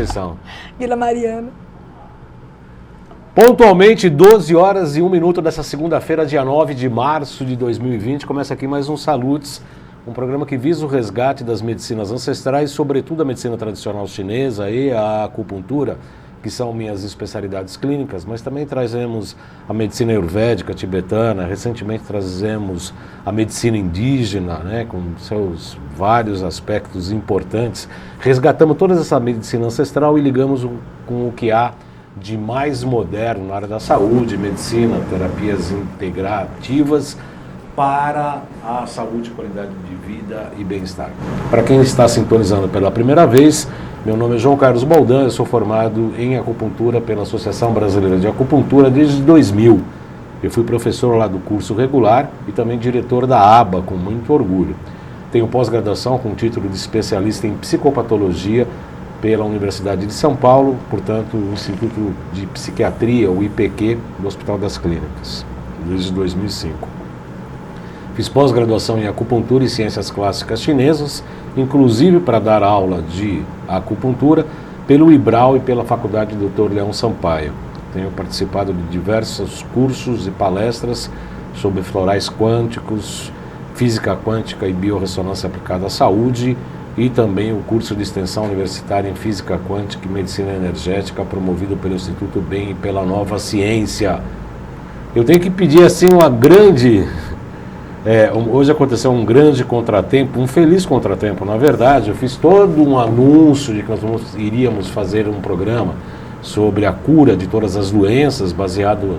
descrição? Vila Mariana. Pontualmente, 12 horas e 1 minuto dessa segunda-feira, dia 9 de março de 2020, começa aqui mais um Salutes, um programa que visa o resgate das medicinas ancestrais, sobretudo a medicina tradicional chinesa e a acupuntura, que são minhas especialidades clínicas, mas também trazemos a medicina ayurvédica tibetana, recentemente trazemos a medicina indígena, né, com seus vários aspectos importantes. Resgatamos toda essa medicina ancestral e ligamos com o que há de mais moderno na área da saúde, medicina, terapias integrativas para a saúde, qualidade de vida e bem-estar. Para quem está sintonizando pela primeira vez, meu nome é João Carlos Baldan, eu sou formado em acupuntura pela Associação Brasileira de Acupuntura desde 2000. Eu fui professor lá do curso regular e também diretor da ABA, com muito orgulho. Tenho pós-graduação com título de especialista em psicopatologia pela Universidade de São Paulo, portanto, o Instituto de Psiquiatria, o IPQ, do Hospital das Clínicas, desde 2005. Fiz pós-graduação em acupuntura e ciências clássicas chinesas, inclusive para dar aula de acupuntura pelo IBRAU e pela Faculdade Dr. Leão Sampaio. Tenho participado de diversos cursos e palestras sobre florais quânticos, física quântica e biorressonância aplicada à saúde e também o curso de extensão universitária em física quântica e medicina energética promovido pelo Instituto Bem e pela Nova Ciência. Eu tenho que pedir assim uma grande... hoje aconteceu um grande contratempo, um feliz contratempo, na verdade. Eu fiz todo um anúncio de que nós iríamos fazer um programa sobre a cura de todas as doenças, baseado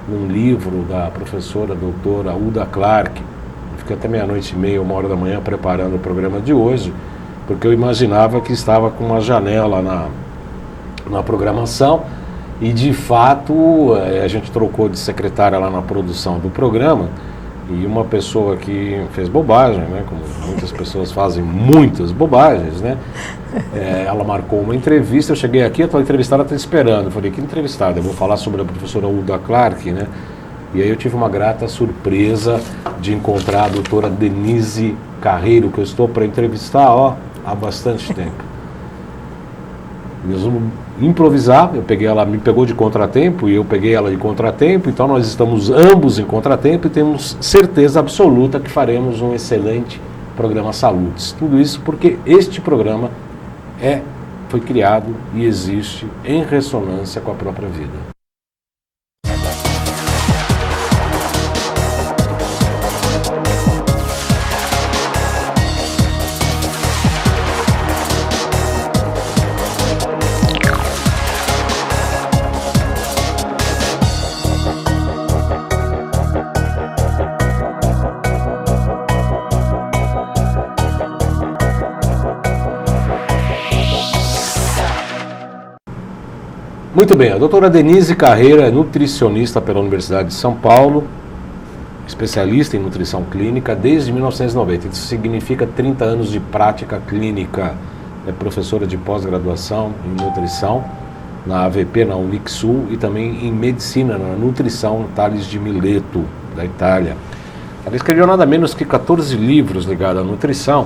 num livro da professora doutora Uda Clark. Fiquei até 00:30, 1h da manhã, preparando o programa de hoje, porque eu imaginava que estava com uma janela na programação, e de fato a gente trocou de secretária lá na produção do programa, e uma pessoa que fez bobagem, né, como muitas pessoas fazem muitas bobagens, né, ela marcou uma entrevista. Eu cheguei aqui, a tua entrevistada está esperando. Eu falei, que entrevistada? Eu vou falar sobre a professora Uda Clark, né? E aí eu tive uma grata surpresa de encontrar a doutora Denise Carreiro, que eu estou para entrevistar há bastante tempo. Nós vamos improvisar. Ela me pegou de contratempo e eu peguei ela de contratempo, então nós estamos ambos em contratempo e temos certeza absoluta que faremos um excelente programa Salutes. Tudo isso porque este programa foi criado e existe em ressonância com a própria vida. Muito bem, a doutora Denise Carreiro é nutricionista pela Universidade de São Paulo, especialista em nutrição clínica desde 1990. Isso significa 30 anos de prática clínica. É professora de pós-graduação em nutrição na AVP, na Unixul, e também em medicina, na nutrição, Tales de Mileto, da Itália. Ela escreveu nada menos que 14 livros ligados à nutrição.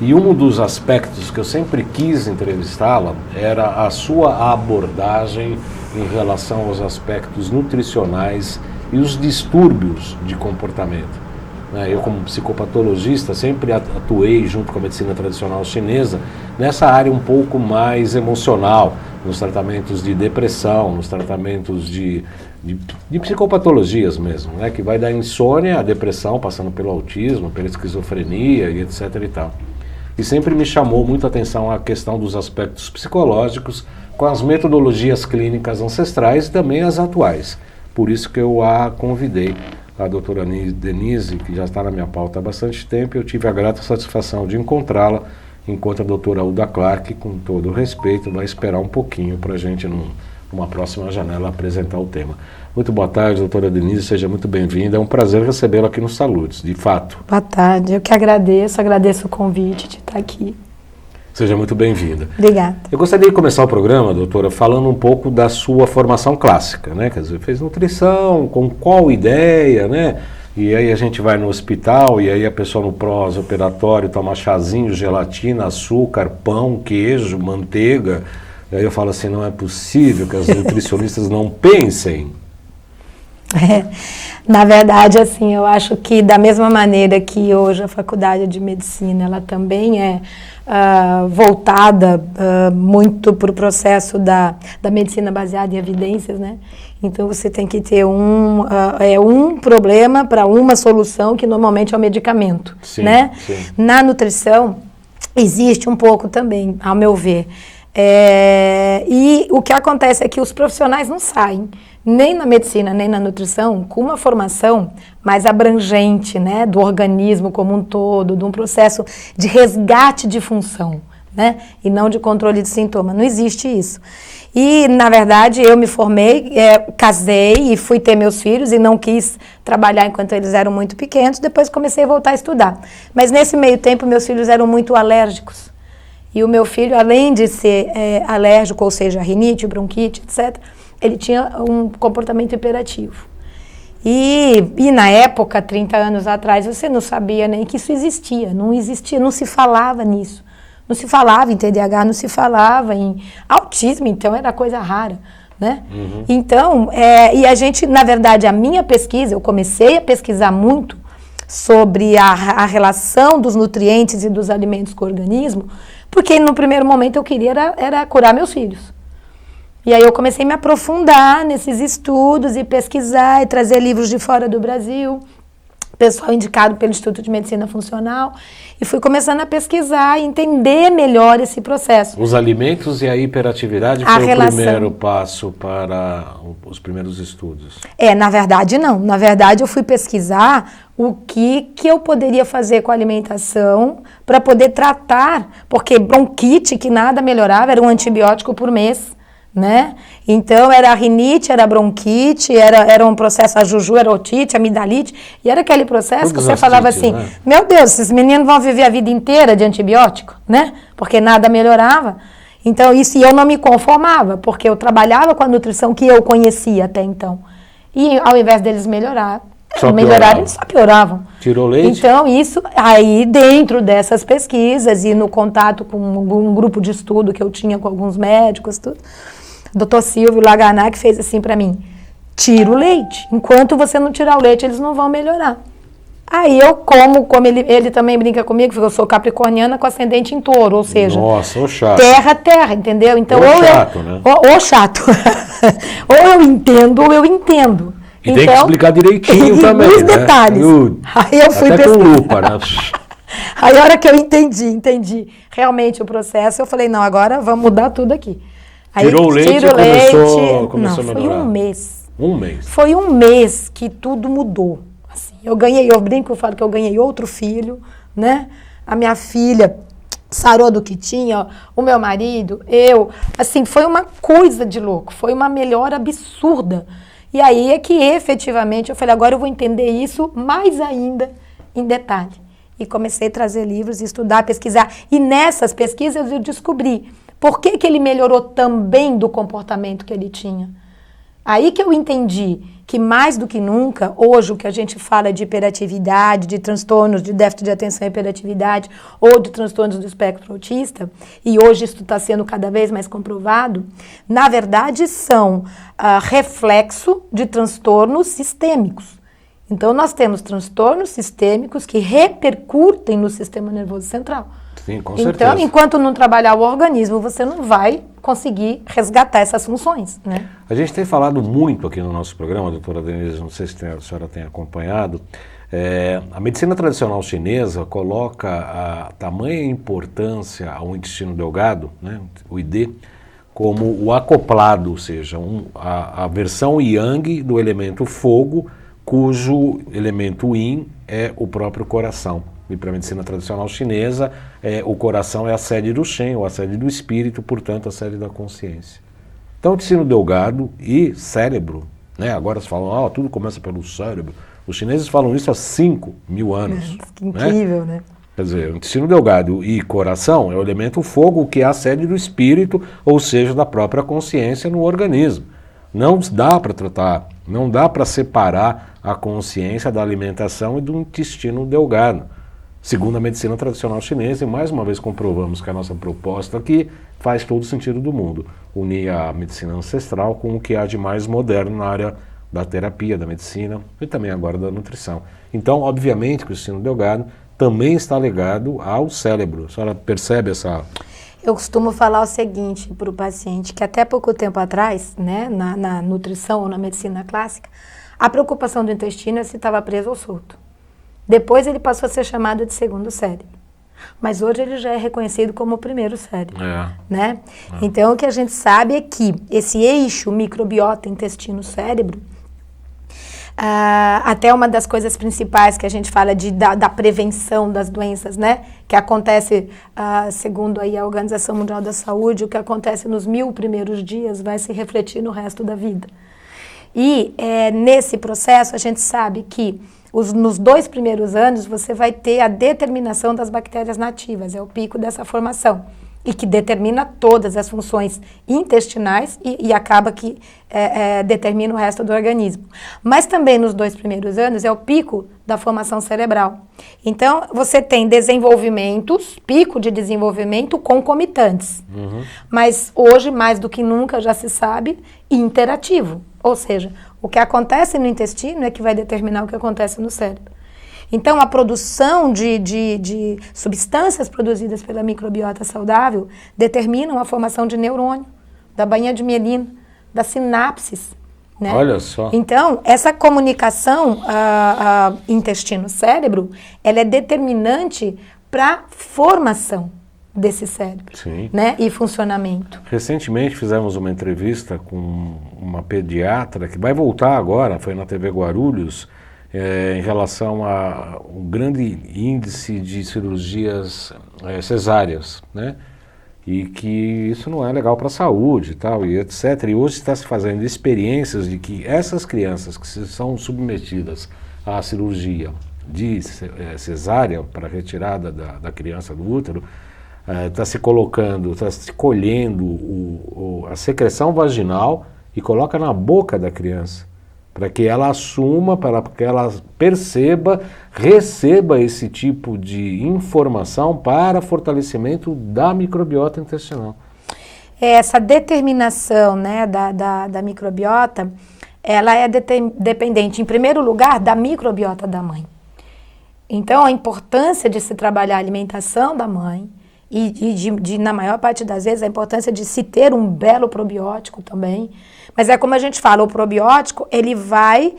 E um dos aspectos que eu sempre quis entrevistá-la era a sua abordagem em relação aos aspectos nutricionais e os distúrbios de comportamento. Eu, como psicopatologista, sempre atuei junto com a medicina tradicional chinesa nessa área um pouco mais emocional, nos tratamentos de depressão, nos tratamentos de psicopatologias mesmo, né, que vai da insônia à depressão, passando pelo autismo, pela esquizofrenia e etc. e tal. E sempre me chamou muito a atenção a questão dos aspectos psicológicos com as metodologias clínicas ancestrais e também as atuais. Por isso que eu a convidei, a doutora Denise, que já está na minha pauta há bastante tempo. Eu tive a grata satisfação de encontrá-la, enquanto a doutora Uda Clark, com todo o respeito, vai esperar um pouquinho para a gente, numa próxima janela, apresentar o tema. Muito boa tarde, doutora Denise, seja muito bem-vinda. É um prazer recebê-la aqui no Salutes, de fato. Boa tarde, eu que agradeço o convite de estar aqui. Seja muito bem-vinda. Obrigada. Eu gostaria de começar o programa, doutora, falando um pouco da sua formação clássica, né? Quer dizer, fez nutrição, com qual ideia, né? E aí a gente vai no hospital e aí a pessoa no pós-operatório toma chazinho, gelatina, açúcar, pão, queijo, manteiga, E aí eu falo assim, não é possível que as nutricionistas não pensem. Na verdade, assim, eu acho que da mesma maneira que hoje a Faculdade de Medicina, ela também é voltada muito para o processo da medicina baseada em evidências, né? Então você tem que ter um problema para uma solução, que normalmente é o medicamento, sim, né? Sim. Na nutrição existe um pouco também, ao meu ver. E o que acontece é que os profissionais não saem, nem na medicina, nem na nutrição, com uma formação mais abrangente, né, do organismo como um todo, de um processo de resgate de função, né, e não de controle de sintoma. Não existe isso. E, na verdade, eu me formei, casei e fui ter meus filhos e não quis trabalhar enquanto eles eram muito pequenos. Depois comecei a voltar a estudar. Mas, nesse meio tempo, meus filhos eram muito alérgicos. E o meu filho, além de ser alérgico, ou seja, rinite, bronquite, etc., ele tinha um comportamento hiperativo. E na época, 30 anos atrás, você não sabia nem que isso existia, não se falava nisso. Não se falava em TDAH, não se falava em autismo, então era coisa rara, né? Uhum. Então, e a gente, na verdade, a minha pesquisa, eu comecei a pesquisar muito sobre a relação dos nutrientes e dos alimentos com o organismo, porque no primeiro momento eu queria era curar meus filhos. E aí eu comecei a me aprofundar nesses estudos e pesquisar e trazer livros de fora do Brasil, pessoal indicado pelo Instituto de Medicina Funcional, e fui começando a pesquisar e entender melhor esse processo. Os alimentos e a hiperatividade foi o primeiro passo para os primeiros estudos? Na verdade não. Na verdade eu fui pesquisar o que eu poderia fazer com a alimentação para poder tratar, porque bronquite que nada melhorava, era um antibiótico por mês, né? Então era rinite, era bronquite, era um processo, a juju, era otite, amidalite, e era aquele processo que você falava assim, né? Meu Deus, esses meninos vão viver a vida inteira de antibiótico, né? Porque nada melhorava. Então isso, e eu não me conformava, porque eu trabalhava com a nutrição que eu conhecia até então. E ao invés deles melhorarem, eles só pioravam. Tirou leite? Então, isso aí dentro dessas pesquisas e no contato com um grupo de estudo que eu tinha com alguns médicos, tudo, o doutor Silvio Laganac fez assim para mim, tira o leite. Enquanto você não tirar o leite, eles não vão melhorar. Aí eu como ele também brinca comigo, porque eu sou capricorniana com ascendente em touro, ou seja, nossa, ô chato. Terra, entendeu? Então, chato, né? Ou chato. Ou eu entendo, ou eu entendo. E então, tem que explicar direitinho também, os detalhes. Né? Aí eu fui até com lupa, né? Aí a hora que eu entendi realmente o processo, eu falei, não, agora vamos mudar tudo aqui. Aí, tirou o leite e começou a melhorar? Foi um mês. Um mês? Foi um mês que tudo mudou. Assim, eu brinco, eu falo que eu ganhei outro filho, né? A minha filha sarou do que tinha, o meu marido, eu. Assim, foi uma coisa de louco, foi uma melhora absurda. E aí é que efetivamente eu falei, agora eu vou entender isso mais ainda em detalhe. E comecei a trazer livros, estudar, pesquisar. E nessas pesquisas eu descobri por que ele melhorou também do comportamento que ele tinha. Aí que eu entendi que mais do que nunca, hoje o que a gente fala de hiperatividade, de transtornos de déficit de atenção e hiperatividade, ou de transtornos do espectro autista, e hoje isso está sendo cada vez mais comprovado, na verdade são reflexo de transtornos sistêmicos. Então nós temos transtornos sistêmicos que repercutem no sistema nervoso central. Sim, com certeza. Então, enquanto não trabalhar o organismo, você não vai conseguir resgatar essas funções, né? A gente tem falado muito aqui no nosso programa, doutora Denise, não sei se a senhora tem acompanhado, a medicina tradicional chinesa coloca a tamanha importância ao intestino delgado, né, o ID, como o acoplado, ou seja, a versão yang do elemento fogo, cujo elemento yin é o próprio coração. E para a medicina tradicional chinesa, o coração é a sede do Shen, ou a sede do espírito, portanto, a sede da consciência. Então, intestino delgado e cérebro, né? Agora se falam, tudo começa pelo cérebro. Os chineses falam isso há 5.000 anos. Que incrível, né? Quer dizer, o intestino delgado e coração é o elemento fogo, que é a sede do espírito, ou seja, da própria consciência no organismo. Não dá para tratar, não dá para separar a consciência da alimentação e do intestino delgado. Segundo a medicina tradicional chinesa, e mais uma vez comprovamos que a nossa proposta aqui faz todo o sentido do mundo. Unir a medicina ancestral com o que há de mais moderno na área da terapia, da medicina e também agora da nutrição. Então, obviamente, que o ensino Delgado também está ligado ao cérebro. A senhora percebe essa... Eu costumo falar o seguinte para o paciente, que até pouco tempo atrás, né, na nutrição ou na medicina clássica, a preocupação do intestino é se estava preso ou solto. Depois ele passou a ser chamado de segundo cérebro. Mas hoje ele já é reconhecido como o primeiro cérebro. Né? Então o que a gente sabe é que esse eixo microbiota intestino-cérebro, até uma das coisas principais que a gente fala da prevenção das doenças, né? Que acontece, segundo aí a Organização Mundial da Saúde, o que acontece nos 1000 primeiros dias vai se refletir no resto da vida. E nesse processo a gente sabe que nos 2 primeiros anos você vai ter a determinação das bactérias nativas, é o pico dessa formação. E que determina todas as funções intestinais e acaba que determina o resto do organismo. Mas também nos 2 primeiros anos é o pico da formação cerebral. Então, você tem desenvolvimentos, pico de desenvolvimento concomitantes. Mas hoje, mais do que nunca, já se sabe, interativo. Ou seja, o que acontece no intestino é que vai determinar o que acontece no cérebro. Então, a produção de substâncias produzidas pela microbiota saudável determinam a formação de neurônio, da bainha de mielina, das sinapses. Né? Olha só. Então, essa comunicação intestino-cérebro, ela é determinante para a formação desse cérebro. Sim. Né? E funcionamento. Recentemente fizemos uma entrevista com uma pediatra que vai voltar agora, foi na TV Guarulhos, em relação a um grande índice de cirurgias cesáreas, né? E que isso não é legal para a saúde e tal, e etc. E hoje está se fazendo experiências de que essas crianças que são submetidas à cirurgia de cesárea para retirada da criança do útero, está se colhendo a secreção vaginal e coloca na boca da criança, para que ela assuma, para que ela receba esse tipo de informação para fortalecimento da microbiota intestinal. Essa determinação, né, da microbiota, ela é dependente, em primeiro lugar, da microbiota da mãe. Então, a importância de se trabalhar a alimentação da mãe e na maior parte das vezes, a importância de se ter um belo probiótico também. Mas é como a gente fala, o probiótico, ele vai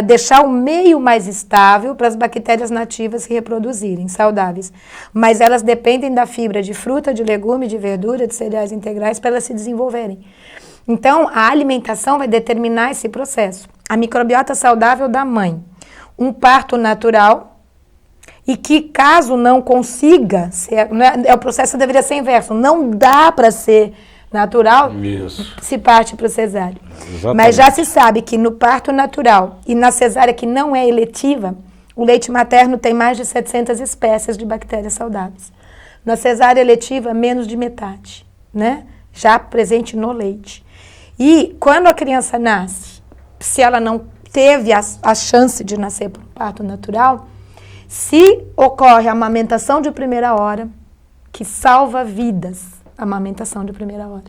deixar o meio mais estável para as bactérias nativas se reproduzirem, saudáveis. Mas elas dependem da fibra de fruta, de legume, de verdura, de cereais integrais para elas se desenvolverem. Então, a alimentação vai determinar esse processo. A microbiota saudável da mãe, um parto natural, e que caso não consiga ser, o processo deveria ser inverso, não dá para ser natural, isso, se parte para o cesáreo. Exatamente. Mas já se sabe que no parto natural e na cesárea que não é eletiva, o leite materno tem mais de 700 espécies de bactérias saudáveis. Na cesárea eletiva, menos de metade, né? Já presente no leite. E quando a criança nasce, se ela não teve a chance de nascer por parto natural, se ocorre a amamentação de primeira hora, que salva vidas, a amamentação de primeira hora.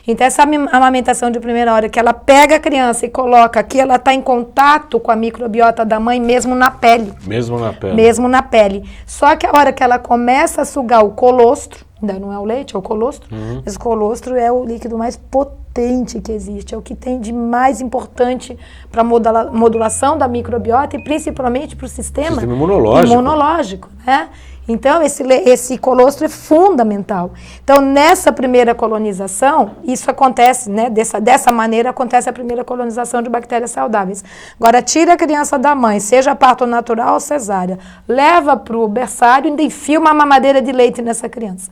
Então, essa amamentação de primeira hora, que ela pega a criança e coloca aqui, ela está em contato com a microbiota da mãe, mesmo na pele. Mesmo na pele. Mesmo na pele. Só que a hora que ela começa a sugar o colostro, ainda não é o leite, é o colostro. Esse colostro é o líquido mais potente que existe, é o que tem de mais importante para a modulação da microbiota e principalmente para o sistema imunológico, né? Então, esse colostro é fundamental. Então, nessa primeira colonização, isso acontece, né? Dessa maneira, acontece a primeira colonização de bactérias saudáveis. Agora, tira a criança da mãe, seja parto natural ou cesárea, leva para o berçário e ainda enfia uma mamadeira de leite nessa criança.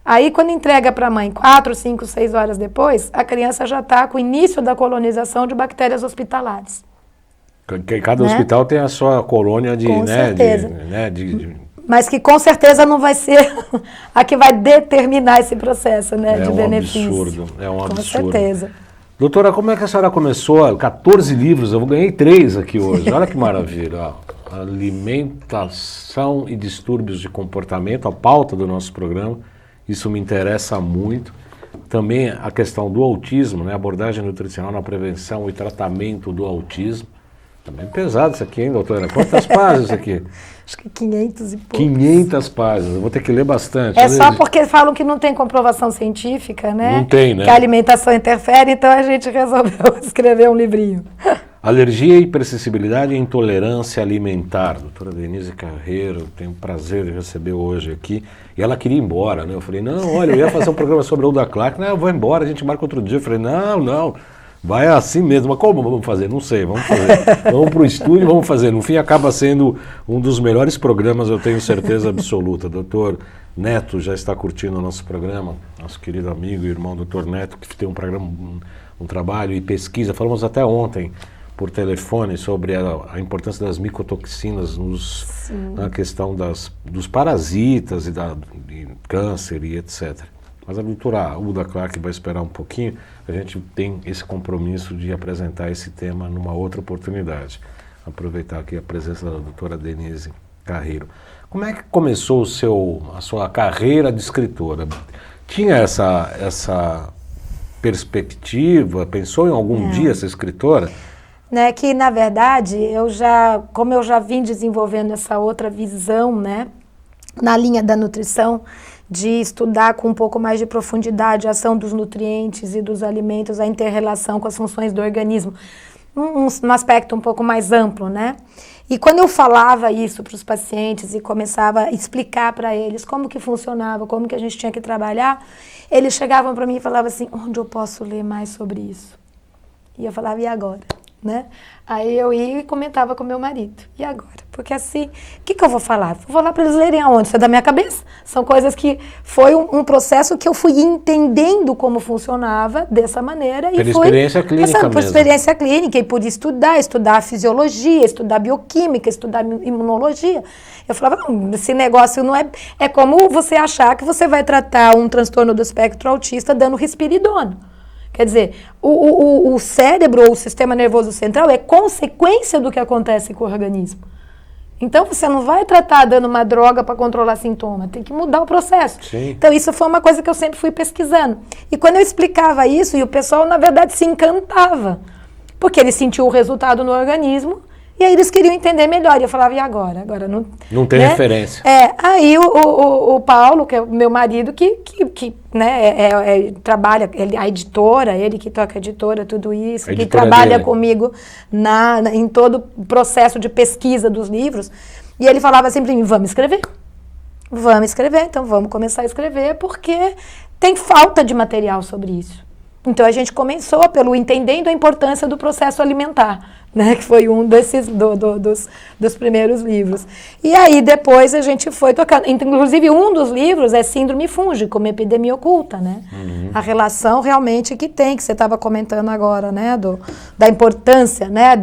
Aí, quando entrega para a mãe, 4, 5, 6 horas depois, a criança já está com o início da colonização de bactérias hospitalares. Cada hospital tem a sua colônia de... Com certeza. Mas que com certeza não vai ser a que vai determinar esse processo, né, de benefício. É um absurdo. Com certeza. Doutora, como é que a senhora começou? 14 livros, eu ganhei 3 aqui hoje. Olha que maravilha. Alimentação e distúrbios de comportamento, a pauta do nosso programa. isso me interessa muito. Também a questão do autismo, né? Abordagem nutricional na prevenção e tratamento do autismo. Também pesado isso aqui, hein, doutora? Quantas páginas isso aqui? Acho que 500 e poucos. 500 páginas, eu vou ter que ler bastante. É só porque falam que não tem comprovação científica, né? Não tem, né? Que a alimentação interfere, então a gente resolveu escrever um livrinho. Alergia, hipersensibilidade e intolerância alimentar. Doutora Denise Carreiro, tenho o prazer de receber hoje aqui. E ela queria ir embora, né? Eu falei, não, olha, eu ia fazer um programa sobre a Uda Clark. Não, eu vou embora, a gente marca outro dia. Eu falei, não, vai assim mesmo. Mas como vamos fazer? Não sei, vamos fazer. Vamos para o estúdio, vamos fazer. No fim, acaba sendo um dos melhores programas, eu tenho certeza absoluta. Doutor Neto já está curtindo o nosso programa, nosso querido amigo e irmão doutor Neto, que tem um programa, um trabalho e pesquisa. Falamos até ontem por telefone sobre a importância das micotoxinas na questão dos parasitas e câncer e etc. Mas a doutora Uda Clark vai esperar um pouquinho, a gente tem esse compromisso de apresentar esse tema numa outra oportunidade. Aproveitar aqui a presença da doutora Denise Carreiro. Como é que começou a sua carreira de escritora? Tinha essa perspectiva? Pensou em algum dia ser escritora? Né, que na verdade, como eu já vim desenvolvendo essa outra visão, né, na linha da nutrição, de estudar com um pouco mais de profundidade a ação dos nutrientes e dos alimentos, a inter-relação com as funções do organismo, um aspecto um pouco mais amplo, né? E quando eu falava isso para os pacientes e começava a explicar para eles como que funcionava, como que a gente tinha que trabalhar, eles chegavam para mim e falavam assim, onde eu posso ler mais sobre isso? E eu falava, e agora? Né? Aí eu ia e comentava com meu marido. E agora? Porque assim, o que eu vou falar? Vou falar para eles lerem aonde? Isso é da minha cabeça. São coisas que foi um processo que eu fui entendendo como funcionava dessa maneira. Por experiência clínica mesmo. Por experiência clínica e por estudar a fisiologia, estudar bioquímica, estudar imunologia. Eu falava, não, esse negócio não é... É como você achar que você vai tratar um transtorno do espectro autista dando risperidona. Quer dizer, o cérebro ou o sistema nervoso central é consequência do que acontece com o organismo. Então, você não vai tratar dando uma droga para controlar sintoma, tem que mudar o processo. Sim. Então, isso foi uma coisa que eu sempre fui pesquisando. E quando eu explicava isso, e o pessoal, na verdade, se encantava, porque ele sentiu o resultado no organismo, e aí eles queriam entender melhor. E eu falava, e agora? Agora não tem referência. Aí o Paulo, que é o meu marido, que né, trabalha, a editora, ele que toca a editora, tudo isso, que trabalha comigo em todo o processo de pesquisa dos livros. E ele falava sempre para mim, vamos escrever, então vamos começar a escrever, porque tem falta de material sobre isso. Então a gente começou pelo entendendo a importância do processo alimentar, né, que foi um desses dos primeiros livros. E aí depois a gente foi tocando. Inclusive um dos livros é Síndrome Fúngica, uma epidemia oculta, né? Uhum. A relação realmente que você estava comentando agora, né, da importância, né,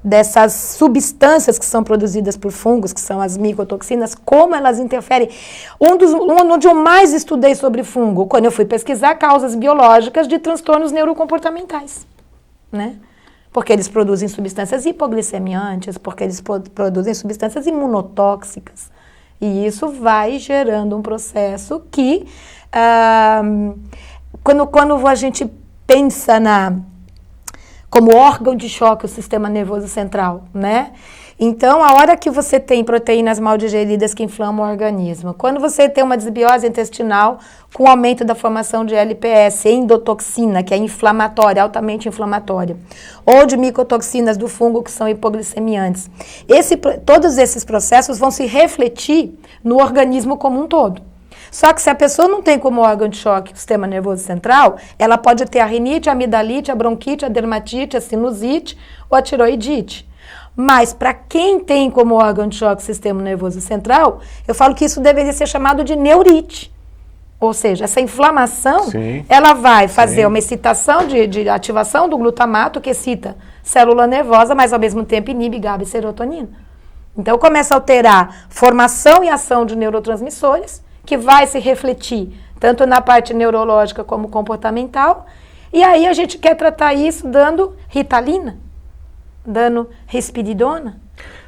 dessas substâncias que são produzidas por fungos, que são as micotoxinas, como elas interferem. Onde eu mais estudei sobre fungo, quando eu fui pesquisar causas biológicas de transtornos neurocomportamentais, né? Porque eles produzem substâncias hipoglicemiantes, porque eles produzem substâncias imunotóxicas. E isso vai gerando um processo que, quando a gente pensa como órgão de choque o sistema nervoso central, né? Então, a hora que você tem proteínas mal digeridas que inflamam o organismo, quando você tem uma desbiose intestinal com aumento da formação de LPS, endotoxina, que é inflamatória, altamente inflamatória, ou de micotoxinas do fungo, que são hipoglicemiantes, todos esses processos vão se refletir no organismo como um todo. Só que se a pessoa não tem como órgão de choque o sistema nervoso central, ela pode ter a rinite, a amidalite, a bronquite, a dermatite, a sinusite ou a tiroidite. Mas para quem tem como órgão de choque o sistema nervoso central, eu falo que isso deveria ser chamado de neurite. Ou seja, essa inflamação, sim, ela vai fazer uma excitação de ativação do glutamato, que excita célula nervosa, mas ao mesmo tempo inibe GABA e serotonina. Então começa a alterar formação e ação de neurotransmissores, que vai se refletir tanto na parte neurológica como comportamental. E aí a gente quer tratar isso dando Ritalina, dando respiridona?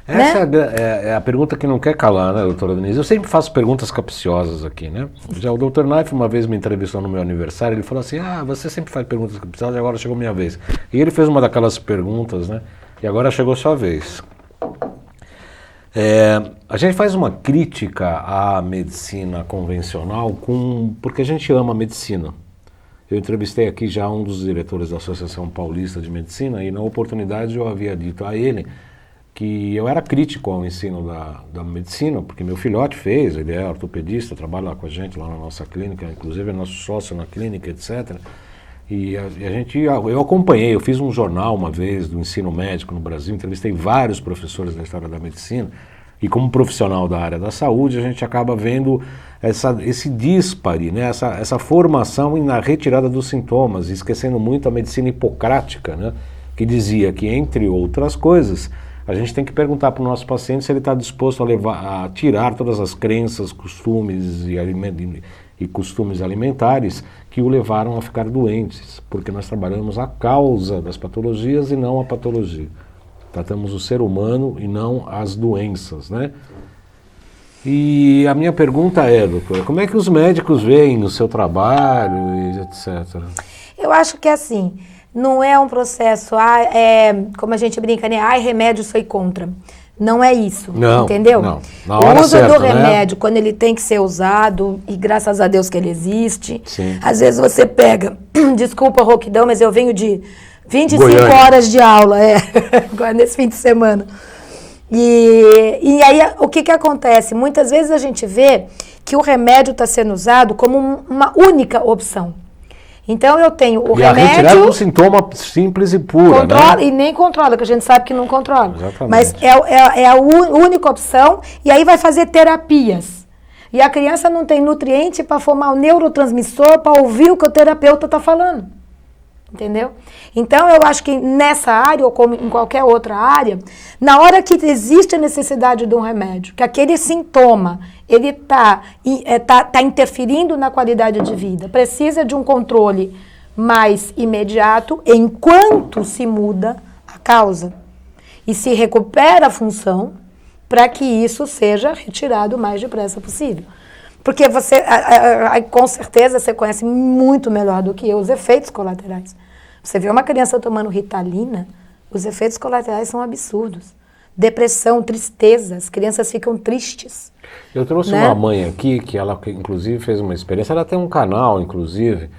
Essa é a pergunta que não quer calar, né, doutora Denise? Eu sempre faço perguntas capciosas aqui, né? Já o Dr. Naif uma vez me entrevistou no meu aniversário, ele falou assim, você sempre faz perguntas capciosas e agora chegou a minha vez. E ele fez uma daquelas perguntas, né? E agora chegou a sua vez. A gente faz uma crítica à medicina convencional porque a gente ama a medicina. Eu entrevistei aqui já um dos diretores da Associação Paulista de Medicina e na oportunidade eu havia dito a ele que eu era crítico ao ensino da medicina, porque meu filhote fez, ele é ortopedista, trabalha lá com a gente, lá na nossa clínica, inclusive é nosso sócio na clínica, etc. E eu acompanhei, eu fiz um jornal uma vez do ensino médico no Brasil, entrevistei vários professores da história da medicina, e como profissional da área da saúde, a gente acaba vendo esse díspare, né? essa formação na retirada dos sintomas, esquecendo muito a medicina hipocrática, né? Que dizia que, entre outras coisas, a gente tem que perguntar para o nosso paciente se ele está disposto a tirar todas as crenças, costumes e costumes alimentares que o levaram a ficar doentes, porque nós trabalhamos a causa das patologias e não a patologia. Tratamos o ser humano e não as doenças, né? E a minha pergunta é, doutora, como é que os médicos veem o seu trabalho e etc? Eu acho que assim, não é um processo, como a gente brinca, né? Remédio sou contra. Não é isso, não, entendeu? Não. Na hora o uso certa, do remédio, né? Quando ele tem que ser usado, e graças a Deus que ele existe, Sim. Às vezes você pega, desculpa a rouquidão, mas eu venho de 25 Goiânia. horas de aula, agora nesse fim de semana. E aí, o que acontece? Muitas vezes a gente vê que o remédio está sendo usado como uma única opção. Então, eu tenho o remédio... E a retirada de um sintoma simples e pura, controla, né? E nem controla, que a gente sabe que não controla. Exatamente. Mas é a única opção, e aí vai fazer terapias. E a criança não tem nutriente para formar o neurotransmissor, para ouvir o que o terapeuta está falando. Entendeu? Então, eu acho que nessa área, ou como em qualquer outra área, na hora que existe a necessidade de um remédio, que aquele sintoma, ele está interferindo na qualidade de vida, precisa de um controle mais imediato, enquanto se muda a causa. E se recupera a função, para que isso seja retirado o mais depressa possível. Porque você, com certeza, você conhece muito melhor do que eu os efeitos colaterais. Você vê uma criança tomando Ritalina, os efeitos colaterais são absurdos. Depressão, tristeza, as crianças ficam tristes. Eu trouxe uma mãe aqui, que ela inclusive fez uma experiência, ela tem um canal, inclusive,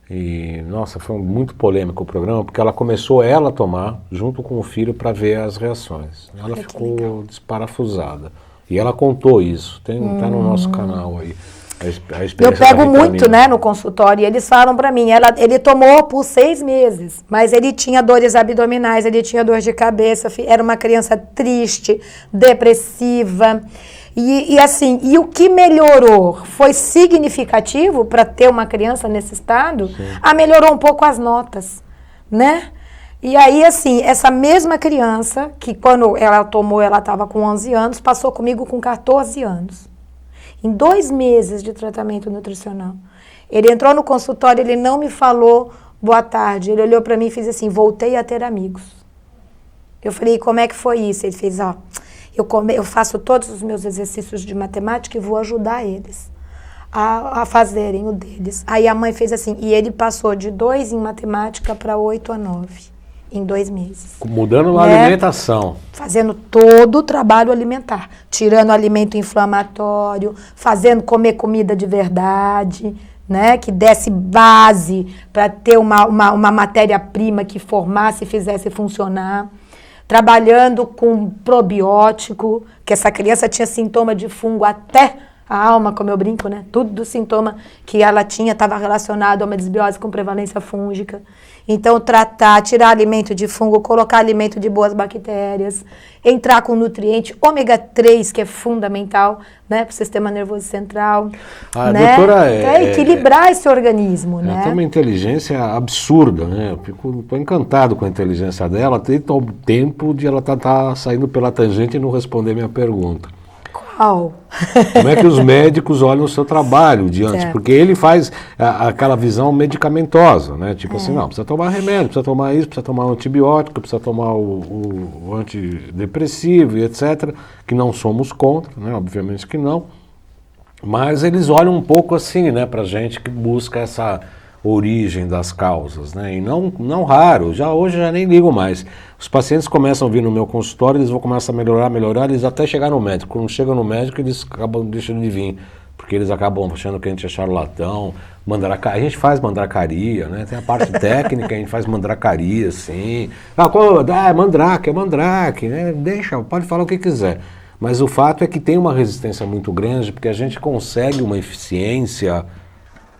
e, nossa, foi muito polêmico o programa, porque ela começou a tomar, junto com o filho, para ver as reações. Ela ficou desparafusada. E ela contou isso, tá no nosso canal aí. Eu pego muito, né, no consultório, e eles falam para mim, ele tomou por 6 meses, mas ele tinha dores abdominais, ele tinha dor de cabeça, era uma criança triste, depressiva, e o que melhorou foi significativo para ter uma criança nesse estado? Melhorou um pouco as notas, né? E aí, assim, essa mesma criança, que quando ela tomou, ela estava com 11 anos, passou comigo com 14 anos. Em 2 meses de tratamento nutricional. Ele entrou no consultório, ele não me falou boa tarde. Ele olhou para mim e fez assim, voltei a ter amigos. Eu falei, como é que foi isso? Ele fez, eu faço todos os meus exercícios de matemática e vou ajudar eles a fazerem o deles. Aí a mãe fez assim, e ele passou de 2 em matemática para 8 a 9. Em 2 meses. Mudando a alimentação. Fazendo todo o trabalho alimentar. Tirando alimento inflamatório, fazendo comer comida de verdade, né? Que desse base para ter uma matéria-prima que formasse e fizesse funcionar. Trabalhando com probiótico, que essa criança tinha sintoma de fungo até a alma, como eu brinco, né? Tudo do sintoma que ela tinha estava relacionado a uma desbiose com prevalência fúngica. Então, tirar alimento de fungo, colocar alimento de boas bactérias, entrar com nutriente, ômega 3, que é fundamental, né, para o sistema nervoso central. Né? Doutora, equilibrar esse organismo. Né? Tem uma inteligência absurda, né? Eu estou encantado com a inteligência dela, tem o tempo de ela tá saindo pela tangente e não responder minha pergunta. Uau! Como é que os médicos olham o seu trabalho diante? Certo. Porque ele faz aquela visão medicamentosa, né? Tipo assim, não, precisa tomar remédio, precisa tomar isso, precisa tomar um antibiótico, precisa tomar o antidepressivo e etc. Que não somos contra, né? Obviamente que não. Mas eles olham um pouco assim, né, pra gente que busca essa origem das causas, né? E não raro, hoje já nem ligo mais. Os pacientes começam a vir no meu consultório, eles vão começar a melhorar, eles até chegar no médico. Quando chegam no médico, eles acabam deixando de vir, porque eles acabam achando que a gente é charlatão, a gente faz mandracaria, né? Tem a parte técnica, a gente faz mandracaria, sim. É mandrake, né? Deixa, pode falar o que quiser. Mas o fato é que tem uma resistência muito grande, porque a gente consegue uma eficiência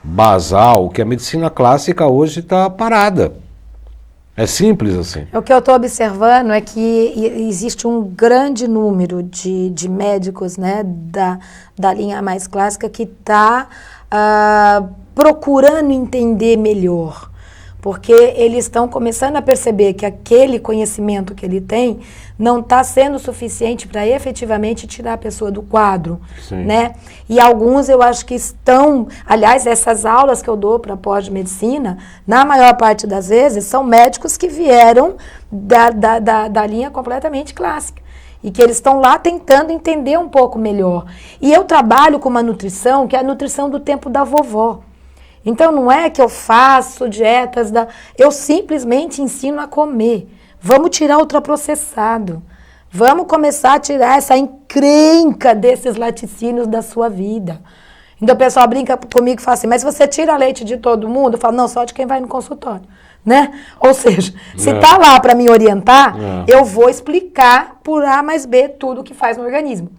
basal que a medicina clássica hoje está parada. É simples assim. O que eu estou observando é que existe um grande número de médicos, né, da linha mais clássica que está procurando entender melhor. Porque eles estão começando a perceber que aquele conhecimento que ele tem não está sendo suficiente para efetivamente tirar a pessoa do quadro, né? E alguns eu acho que estão... Aliás, essas aulas que eu dou para pós-medicina, na maior parte das vezes, são médicos que vieram da linha completamente clássica. E que eles estão lá tentando entender um pouco melhor. E eu trabalho com uma nutrição que é a nutrição do tempo da vovó. Então não é que eu faço dietas, eu simplesmente ensino a comer. Vamos tirar o ultraprocessado. Vamos começar a tirar essa encrenca desses laticínios da sua vida. Então o pessoal brinca comigo e fala assim, mas você tira leite de todo mundo? Eu falo, não, só de quem vai no consultório. Né? Ou seja, se está lá para me orientar, eu vou explicar por A mais B tudo o que faz no organismo.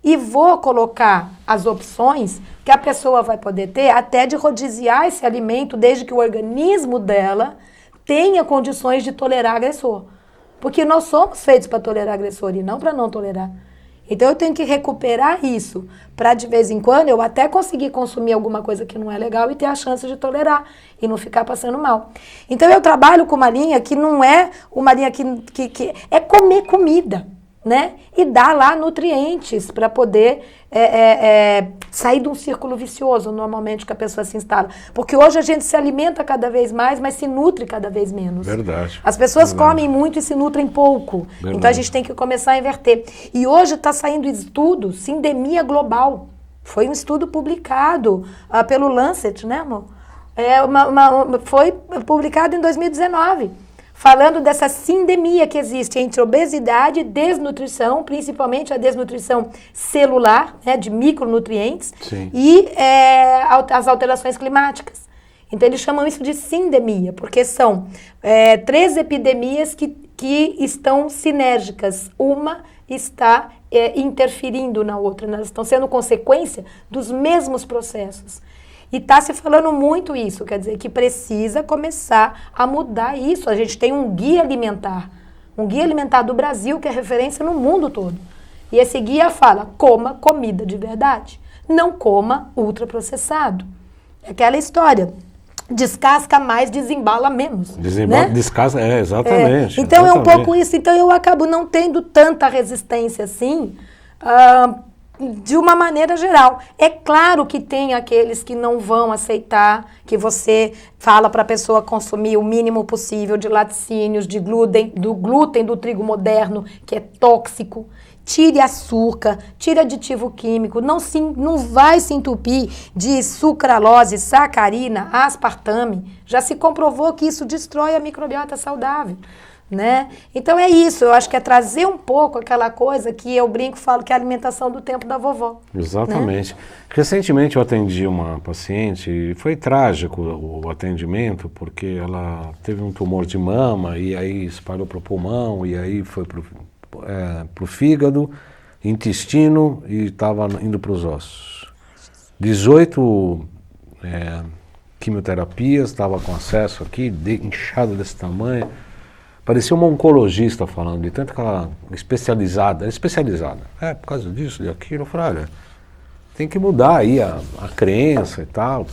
E vou colocar as opções que a pessoa vai poder ter até de rodiziar esse alimento desde que o organismo dela tenha condições de tolerar agressor. Porque nós somos feitos para tolerar agressor e não para não tolerar. Então eu tenho que recuperar isso para de vez em quando eu até conseguir consumir alguma coisa que não é legal e ter a chance de tolerar e não ficar passando mal. Então eu trabalho com uma linha que não é uma linha que é comer comida. Né? E dar lá nutrientes para poder sair de um círculo vicioso, normalmente, que a pessoa se instala. Porque hoje a gente se alimenta cada vez mais, mas se nutre cada vez menos. Verdade. As pessoas comem muito e se nutrem pouco. Verdade. Então a gente tem que começar a inverter. E hoje está saindo estudo, sindemia global. Foi um estudo publicado pelo Lancet, né, amor? Foi publicado em 2019. Falando dessa sindemia que existe entre obesidade e desnutrição, principalmente a desnutrição celular, né, de micronutrientes, e as alterações climáticas. Então, eles chamam isso de sindemia, porque são 3 epidemias que estão sinérgicas. Uma está interferindo na outra, né? Elas estão sendo consequência dos mesmos processos. E está se falando muito isso, quer dizer, que precisa começar a mudar isso. A gente tem um guia alimentar do Brasil que é referência no mundo todo. E esse guia fala, coma comida de verdade, não coma ultraprocessado. É aquela história, descasca mais, desembala menos. Descasca, exatamente. Então é um pouco isso, então eu acabo não tendo tanta resistência assim, de uma maneira geral. É claro que tem aqueles que não vão aceitar que você fala para a pessoa consumir o mínimo possível de laticínios, de glúten, do trigo moderno, que é tóxico. Tire açúcar, tire aditivo químico, não vai se entupir de sucralose, sacarina, aspartame. Já se comprovou que isso destrói a microbiota saudável. Né? Então é isso, eu acho que é trazer um pouco aquela coisa que eu brinco e falo que é a alimentação do tempo da vovó. Exatamente. Né? Recentemente eu atendi uma paciente e foi trágico o atendimento, porque ela teve um tumor de mama e aí espalhou para o pulmão e aí foi para o fígado, intestino e estava indo para os ossos. 18 quimioterapias, estava com acesso aqui, inchado desse tamanho. Parecia uma oncologista falando, de tanto que ela especializada. Por causa disso, de aquilo. Eu falei, olha, tem que mudar aí a crença e tal.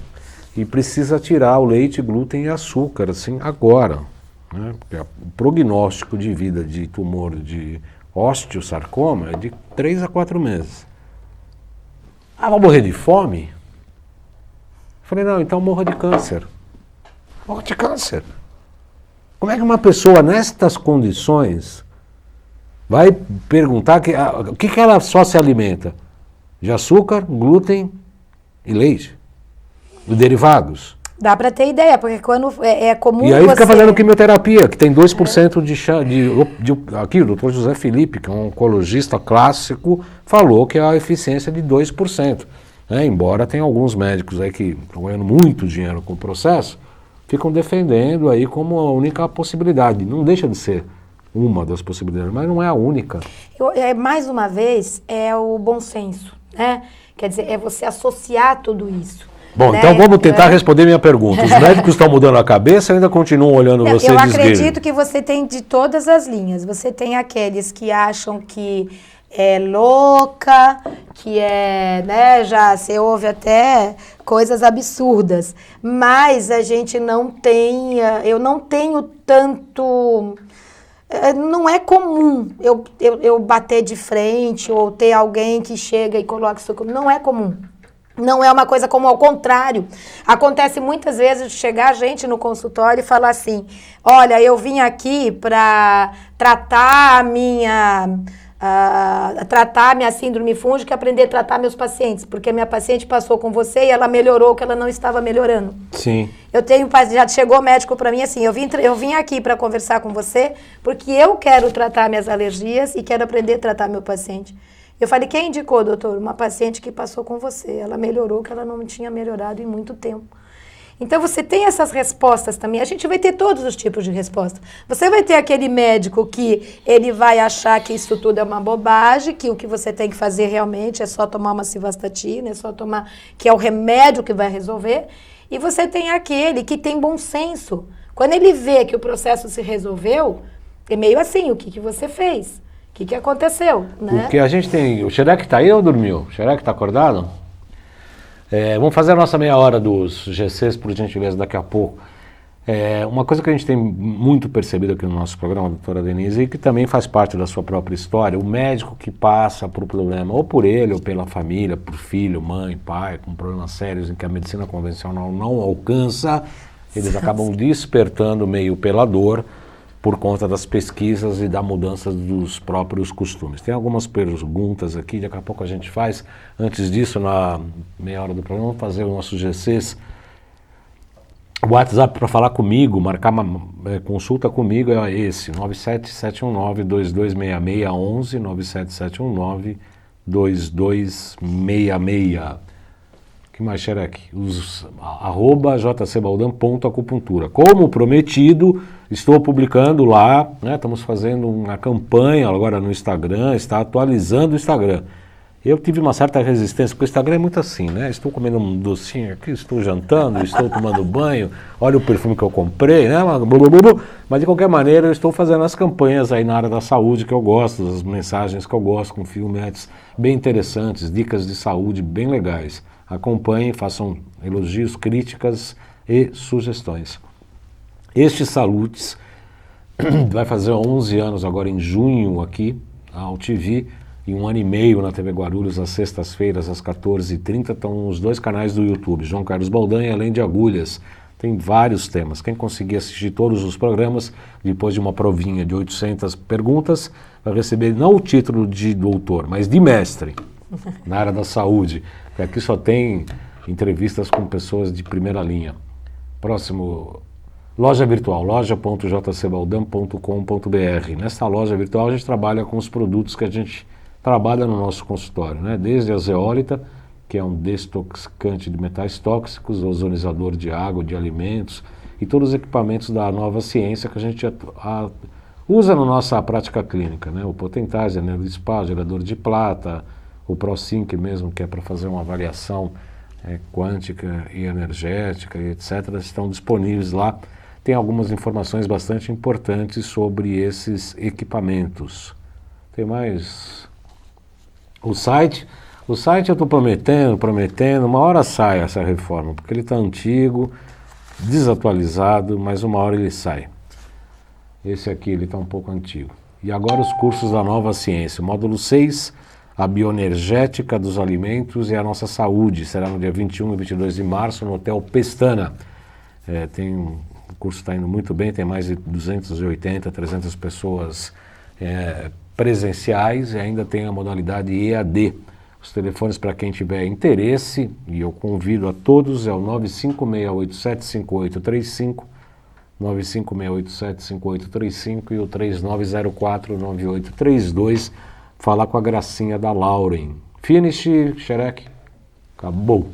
E precisa tirar o leite, glúten e açúcar, assim, agora. Né? Porque o prognóstico de vida de tumor de osteosarcoma é de 3 a 4 meses. Ah, vai morrer de fome? Falei, não, então morra de câncer. Morra de câncer. Como é que uma pessoa nestas condições vai perguntar o que ela só se alimenta? De açúcar, glúten e leite. E derivados. Dá para ter ideia, porque quando é comum E aí fica fazendo quimioterapia, que tem 2% de chance. Aqui o doutor José Felipe, que é um oncologista clássico, falou que a eficiência é de 2%. Né? Embora tenha alguns médicos aí que estão ganhando muito dinheiro com o processo, ficam defendendo aí como a única possibilidade. Não deixa de ser uma das possibilidades, mas não é a única. Mais uma vez, é o bom senso, né? Quer dizer, é você associar tudo isso. Bom, né? então vamos tentar responder minha pergunta. Os médicos estão mudando a cabeça ou ainda continuam olhando você Eu de esguelho? acredito que você tem de todas as linhas. Você tem aqueles que acham que é louca, que é, né, já você ouve até coisas absurdas. Mas a gente não tem, eu não tenho tanto... Não é comum eu bater de frente ou ter alguém que chega e coloca isso comigo. Não é comum. Não é uma coisa comum, ao contrário. Acontece muitas vezes de chegar gente no consultório e falar assim, olha, eu vim aqui para tratar a minha síndrome fúngica e aprender a tratar meus pacientes, porque a minha paciente passou com você e ela melhorou o que ela não estava melhorando. Sim. Já chegou médico para mim assim, eu vim aqui para conversar com você porque eu quero tratar minhas alergias e quero aprender a tratar meu paciente. Eu falei, quem indicou, doutor? Uma paciente que passou com você. Ela melhorou, que ela não tinha melhorado em muito tempo. Então, você tem essas respostas também. A gente vai ter todos os tipos de resposta. Você vai ter aquele médico que ele vai achar que isso tudo é uma bobagem, que o que você tem que fazer realmente é só tomar uma civastatina, é só tomar, que é o remédio que vai resolver. E você tem aquele que tem bom senso. Quando ele vê que o processo se resolveu, é meio assim, o que você fez? O que aconteceu, né? O que a gente tem... O Xerec está aí ou dormiu? O Xerec está acordado? Vamos fazer a nossa meia hora dos GCs, por gentileza, daqui a pouco. Uma coisa que a gente tem muito percebido aqui no nosso programa, doutora Denise, e que também faz parte da sua própria história, o médico que passa por problema, ou por ele, ou pela família, por filho, mãe, pai, com problemas sérios em que a medicina convencional não alcança, eles acabam despertando meio pela dor, por conta das pesquisas e da mudança dos próprios costumes. Tem algumas perguntas aqui, daqui a pouco a gente faz. Antes disso, na meia hora do programa, vamos fazer os nossos GCs. O WhatsApp para falar comigo, marcar uma consulta comigo é esse, 97719-2266-11, 97719-2266. Que mais, Xerec? @jcbaldan.acupuntura. Como prometido, estou publicando lá, né, estamos fazendo uma campanha agora no Instagram, está atualizando o Instagram. Eu tive uma certa resistência, porque o Instagram é muito assim, né? Estou comendo um docinho aqui, estou jantando, estou tomando banho, olha o perfume que eu comprei, né? Mas de qualquer maneira eu estou fazendo as campanhas aí na área da saúde que eu gosto, as mensagens que eu gosto, com filmetes bem interessantes, dicas de saúde bem legais. Acompanhem, façam elogios, críticas e sugestões. Este Salutes vai fazer 11 anos agora em junho aqui, na UTV, e 1 ano e meio na TV Guarulhos, às sextas-feiras, às 14h30, estão os 2 canais do YouTube, João Carlos Baldan e Além de Agulhas. Tem vários temas. Quem conseguir assistir todos os programas, depois de uma provinha de 800 perguntas, vai receber não o título de doutor, mas de mestre na área da saúde. Aqui só tem entrevistas com pessoas de primeira linha. Próximo, loja virtual, loja.jcbaldan.com.br. Nesta loja virtual a gente trabalha com os produtos que a gente trabalha no nosso consultório, né? Desde a zeólita, que é um desintoxicante de metais tóxicos, ozonizador de água, de alimentos, e todos os equipamentos da nova ciência que a gente usa na nossa prática clínica, né? O Potentizer, né? O Spa, gerador de plata, o ProSync mesmo, que é para fazer uma avaliação quântica e energética, e etc., estão disponíveis lá. Tem algumas informações bastante importantes sobre esses equipamentos. Tem mais? O site eu estou prometendo, uma hora sai essa reforma, porque ele está antigo, desatualizado, mas uma hora ele sai. Esse aqui, ele está um pouco antigo. E agora os cursos da nova ciência, módulo 6, a bioenergética dos alimentos e a nossa saúde. Será no dia 21 e 22 de março no Hotel Pestana. O curso está indo muito bem, tem mais de 280, 300 pessoas presenciais e ainda tem a modalidade EAD. Os telefones para quem tiver interesse, e eu convido a todos, é o 956875835, 956875835 e o 39049832, falar com a gracinha da Lauren. Finish, Xerec. Acabou.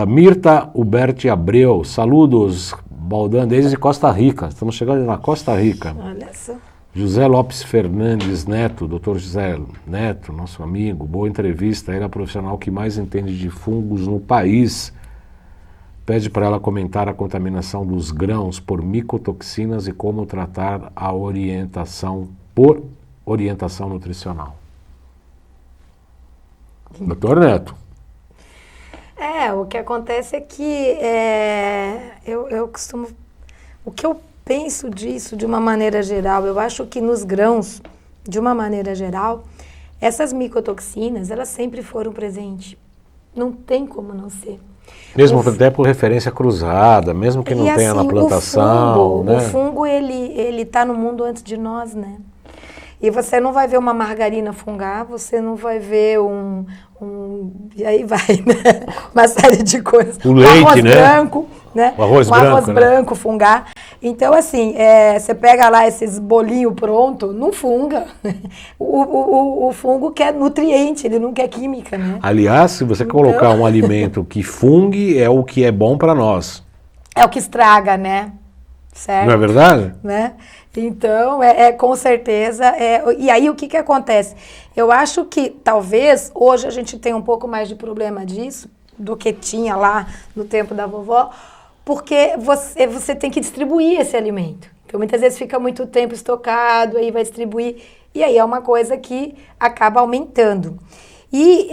Mirta Huberti Abreu, saludos, Baldan, desde Costa Rica. Estamos chegando na Costa Rica. Olha só. José Lopes Fernandes Neto, doutor José Neto, nosso amigo, boa entrevista. Ele é a profissional que mais entende de fungos no país. Pede para ela comentar a contaminação dos grãos por micotoxinas e como tratar a orientação nutricional. Doutor Neto. O que acontece é que eu costumo... O que eu penso disso de uma maneira geral, eu acho que nos grãos, de uma maneira geral, essas micotoxinas, elas sempre foram presentes. Não tem como não ser. Mesmo até por referência cruzada, mesmo que não tenha na plantação, o fungo, ele está no mundo antes de nós, né? E você não vai ver uma margarina fungar, você não vai ver e aí vai, né? Uma série de coisas. O leite, arroz né? Branco, né? O arroz branco, arroz branco fungar. Então, assim, você pega lá esses bolinhos pronto, não funga. O fungo quer nutriente, ele não quer química, né? Aliás, se você colocar um alimento que fungue, é o que é bom para nós. É o que estraga, né? Certo? Não é verdade? Né? Então, com certeza. E aí, o que acontece? Eu acho que, talvez, hoje a gente tenha um pouco mais de problema disso do que tinha lá no tempo da vovó, porque você tem que distribuir esse alimento. Então, muitas vezes fica muito tempo estocado, aí vai distribuir, e aí é uma coisa que acaba aumentando. E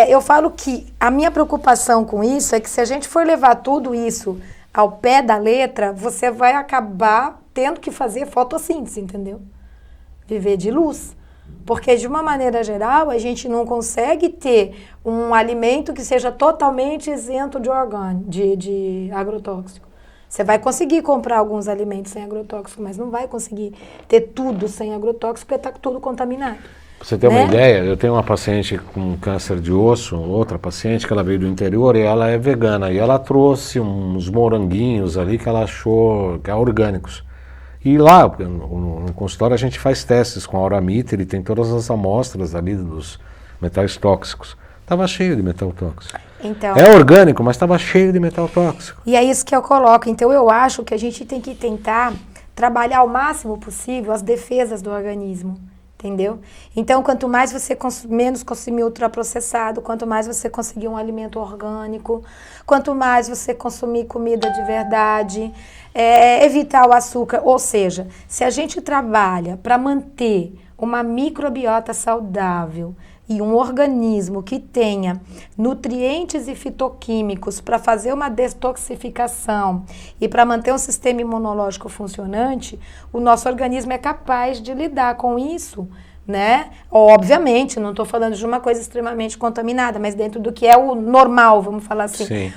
eu falo que a minha preocupação com isso é que se a gente for levar tudo isso ao pé da letra, você vai acabar tendo que fazer fotossíntese, entendeu? Viver de luz. Porque, de uma maneira geral, a gente não consegue ter um alimento que seja totalmente isento de agrotóxico. Você vai conseguir comprar alguns alimentos sem agrotóxico, mas não vai conseguir ter tudo sem agrotóxico, porque está tudo contaminado. Pra você ter uma ideia, eu tenho uma paciente com câncer de osso, outra paciente que ela veio do interior e ela é vegana. E ela trouxe uns moranguinhos ali que ela achou que é orgânicos. E lá, no consultório, a gente faz testes com a Auramiter e tem todas as amostras ali dos metais tóxicos. Estava cheio de metal tóxico. Então, é orgânico, mas estava cheio de metal tóxico. E é isso que eu coloco. Então, eu acho que a gente tem que tentar trabalhar ao máximo possível as defesas do organismo. Entendeu? Então, quanto mais você menos consumir ultraprocessado, quanto mais você conseguir um alimento orgânico, quanto mais você consumir comida de verdade, evitar o açúcar. Ou seja, se a gente trabalha para manter uma microbiota saudável e um organismo que tenha nutrientes e fitoquímicos para fazer uma detoxificação e para manter um sistema imunológico funcionante, o nosso organismo é capaz de lidar com isso, né? Obviamente, não estou falando de uma coisa extremamente contaminada, mas dentro do que é o normal, vamos falar assim. Sim.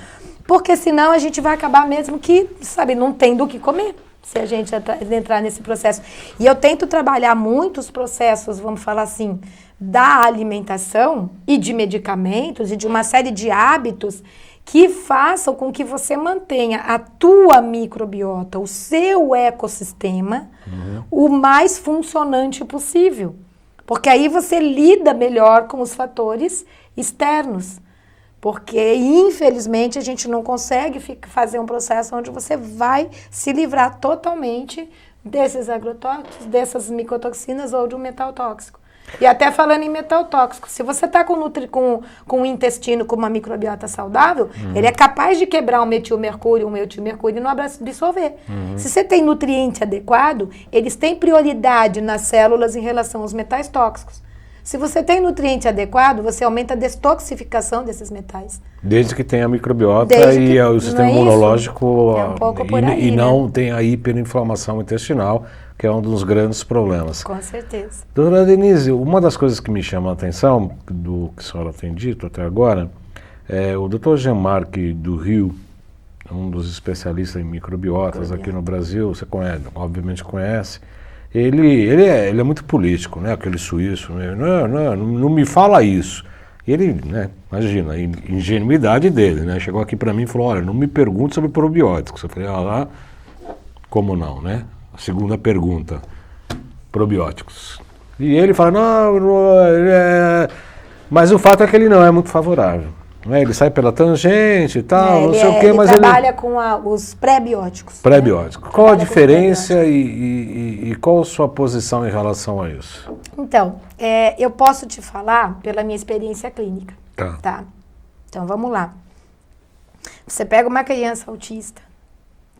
Porque senão a gente vai acabar mesmo que, sabe, não tendo o que comer, se a gente entrar nesse processo. E eu tento trabalhar muitos processos, vamos falar assim, da alimentação e de medicamentos e de uma série de hábitos que façam com que você mantenha a tua microbiota, o seu ecossistema, o mais funcionante possível. Porque aí você lida melhor com os fatores externos. Porque, infelizmente, a gente não consegue fazer um processo onde você vai se livrar totalmente desses agrotóxicos, dessas micotoxinas ou de um metal tóxico. E até falando em metal tóxico, se você está com o intestino com uma microbiota saudável, ele é capaz de quebrar um metilmercúrio e não absorver. Se você tem nutriente adequado, eles têm prioridade nas células em relação aos metais tóxicos. Se você tem nutriente adequado, você aumenta a detoxificação desses metais. Desde que tenha a microbiota e o sistema imunológico é um pouco por aí, e não tenha a hiperinflamação intestinal, que é um dos grandes problemas. Com certeza. Doutora Denise, uma das coisas que me chama a atenção, do que a senhora tem dito até agora, é o Dr. Jean-Marc do Rio, um dos especialistas em microbiotas aqui no Brasil, você conhece, obviamente conhece. Ele é muito político, né? Aquele suíço, né? Não me fala isso. Ele, né, imagina, a ingenuidade dele, né? Chegou aqui para mim e falou, olha, não me pergunte sobre probióticos. Eu falei, lá, como não, né? A segunda pergunta, probióticos. E ele fala, mas o fato é que ele não é muito favorável. Né? Ele sai pela tangente e tal, não sei o quê, mas ele trabalha com os pré-bióticos. Pré-bióticos. Né? Qual a diferença e qual a sua posição em relação a isso? Então, eu posso te falar pela minha experiência clínica. Tá? Então, vamos lá. Você pega uma criança autista,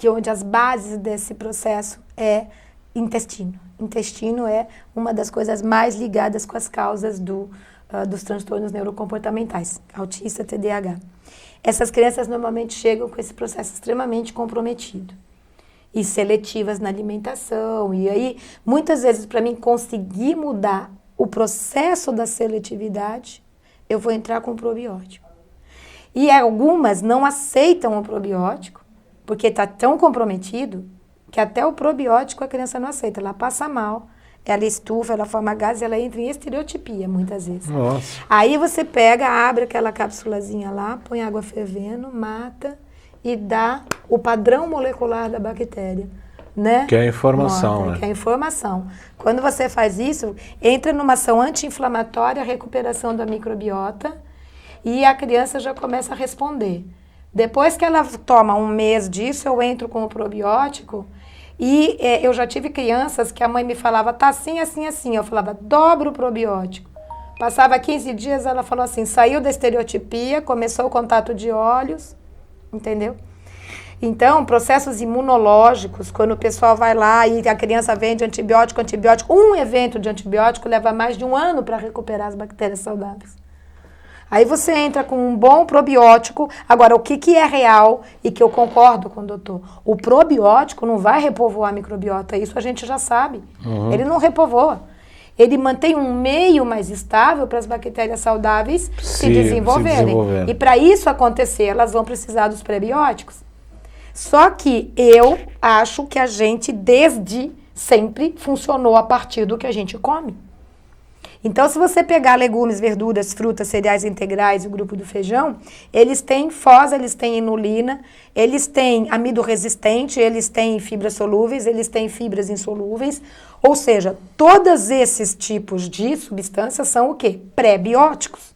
onde as bases desse processo é intestino. Intestino é uma das coisas mais ligadas com as causas dos transtornos neurocomportamentais, autista, TDAH. Essas crianças normalmente chegam com esse processo extremamente comprometido e seletivas na alimentação. E aí, muitas vezes, para mim conseguir mudar o processo da seletividade, eu vou entrar com o probiótico. E algumas não aceitam o probiótico, porque está tão comprometido que até o probiótico a criança não aceita. Ela passa mal, ela estufa, ela forma gases, ela entra em estereotipia muitas vezes. Nossa. Aí você pega, abre aquela cápsulazinha lá, põe água fervendo, mata e dá o padrão molecular da bactéria. Né? Que é a informação, né? Que é a informação. Quando você faz isso, entra numa ação anti-inflamatória, recuperação da microbiota, e a criança já começa a responder. Depois que ela toma um mês disso, eu entro com o probiótico e eu já tive crianças que a mãe me falava, tá assim, assim, assim. Eu falava, dobra o probiótico. Passava 15 dias, ela falou assim, saiu da estereotipia, começou o contato de olhos, entendeu? Então, processos imunológicos, quando o pessoal vai lá e a criança vende antibiótico, um evento de antibiótico leva mais de 1 ano para recuperar as bactérias saudáveis. Aí você entra com um bom probiótico. Agora, o que é real e que eu concordo com o doutor? O probiótico não vai repovoar a microbiota, isso a gente já sabe. Uhum. Ele não repovoa. Ele mantém um meio mais estável para as bactérias saudáveis se desenvolverem. E para isso acontecer, elas vão precisar dos prebióticos. Só que eu acho que a gente, desde sempre, funcionou a partir do que a gente come. Então, se você pegar legumes, verduras, frutas, cereais integrais e o grupo do feijão, eles têm FOS, eles têm inulina, eles têm amido resistente, eles têm fibras solúveis, eles têm fibras insolúveis. Ou seja, todos esses tipos de substâncias são o quê? Pré-bióticos.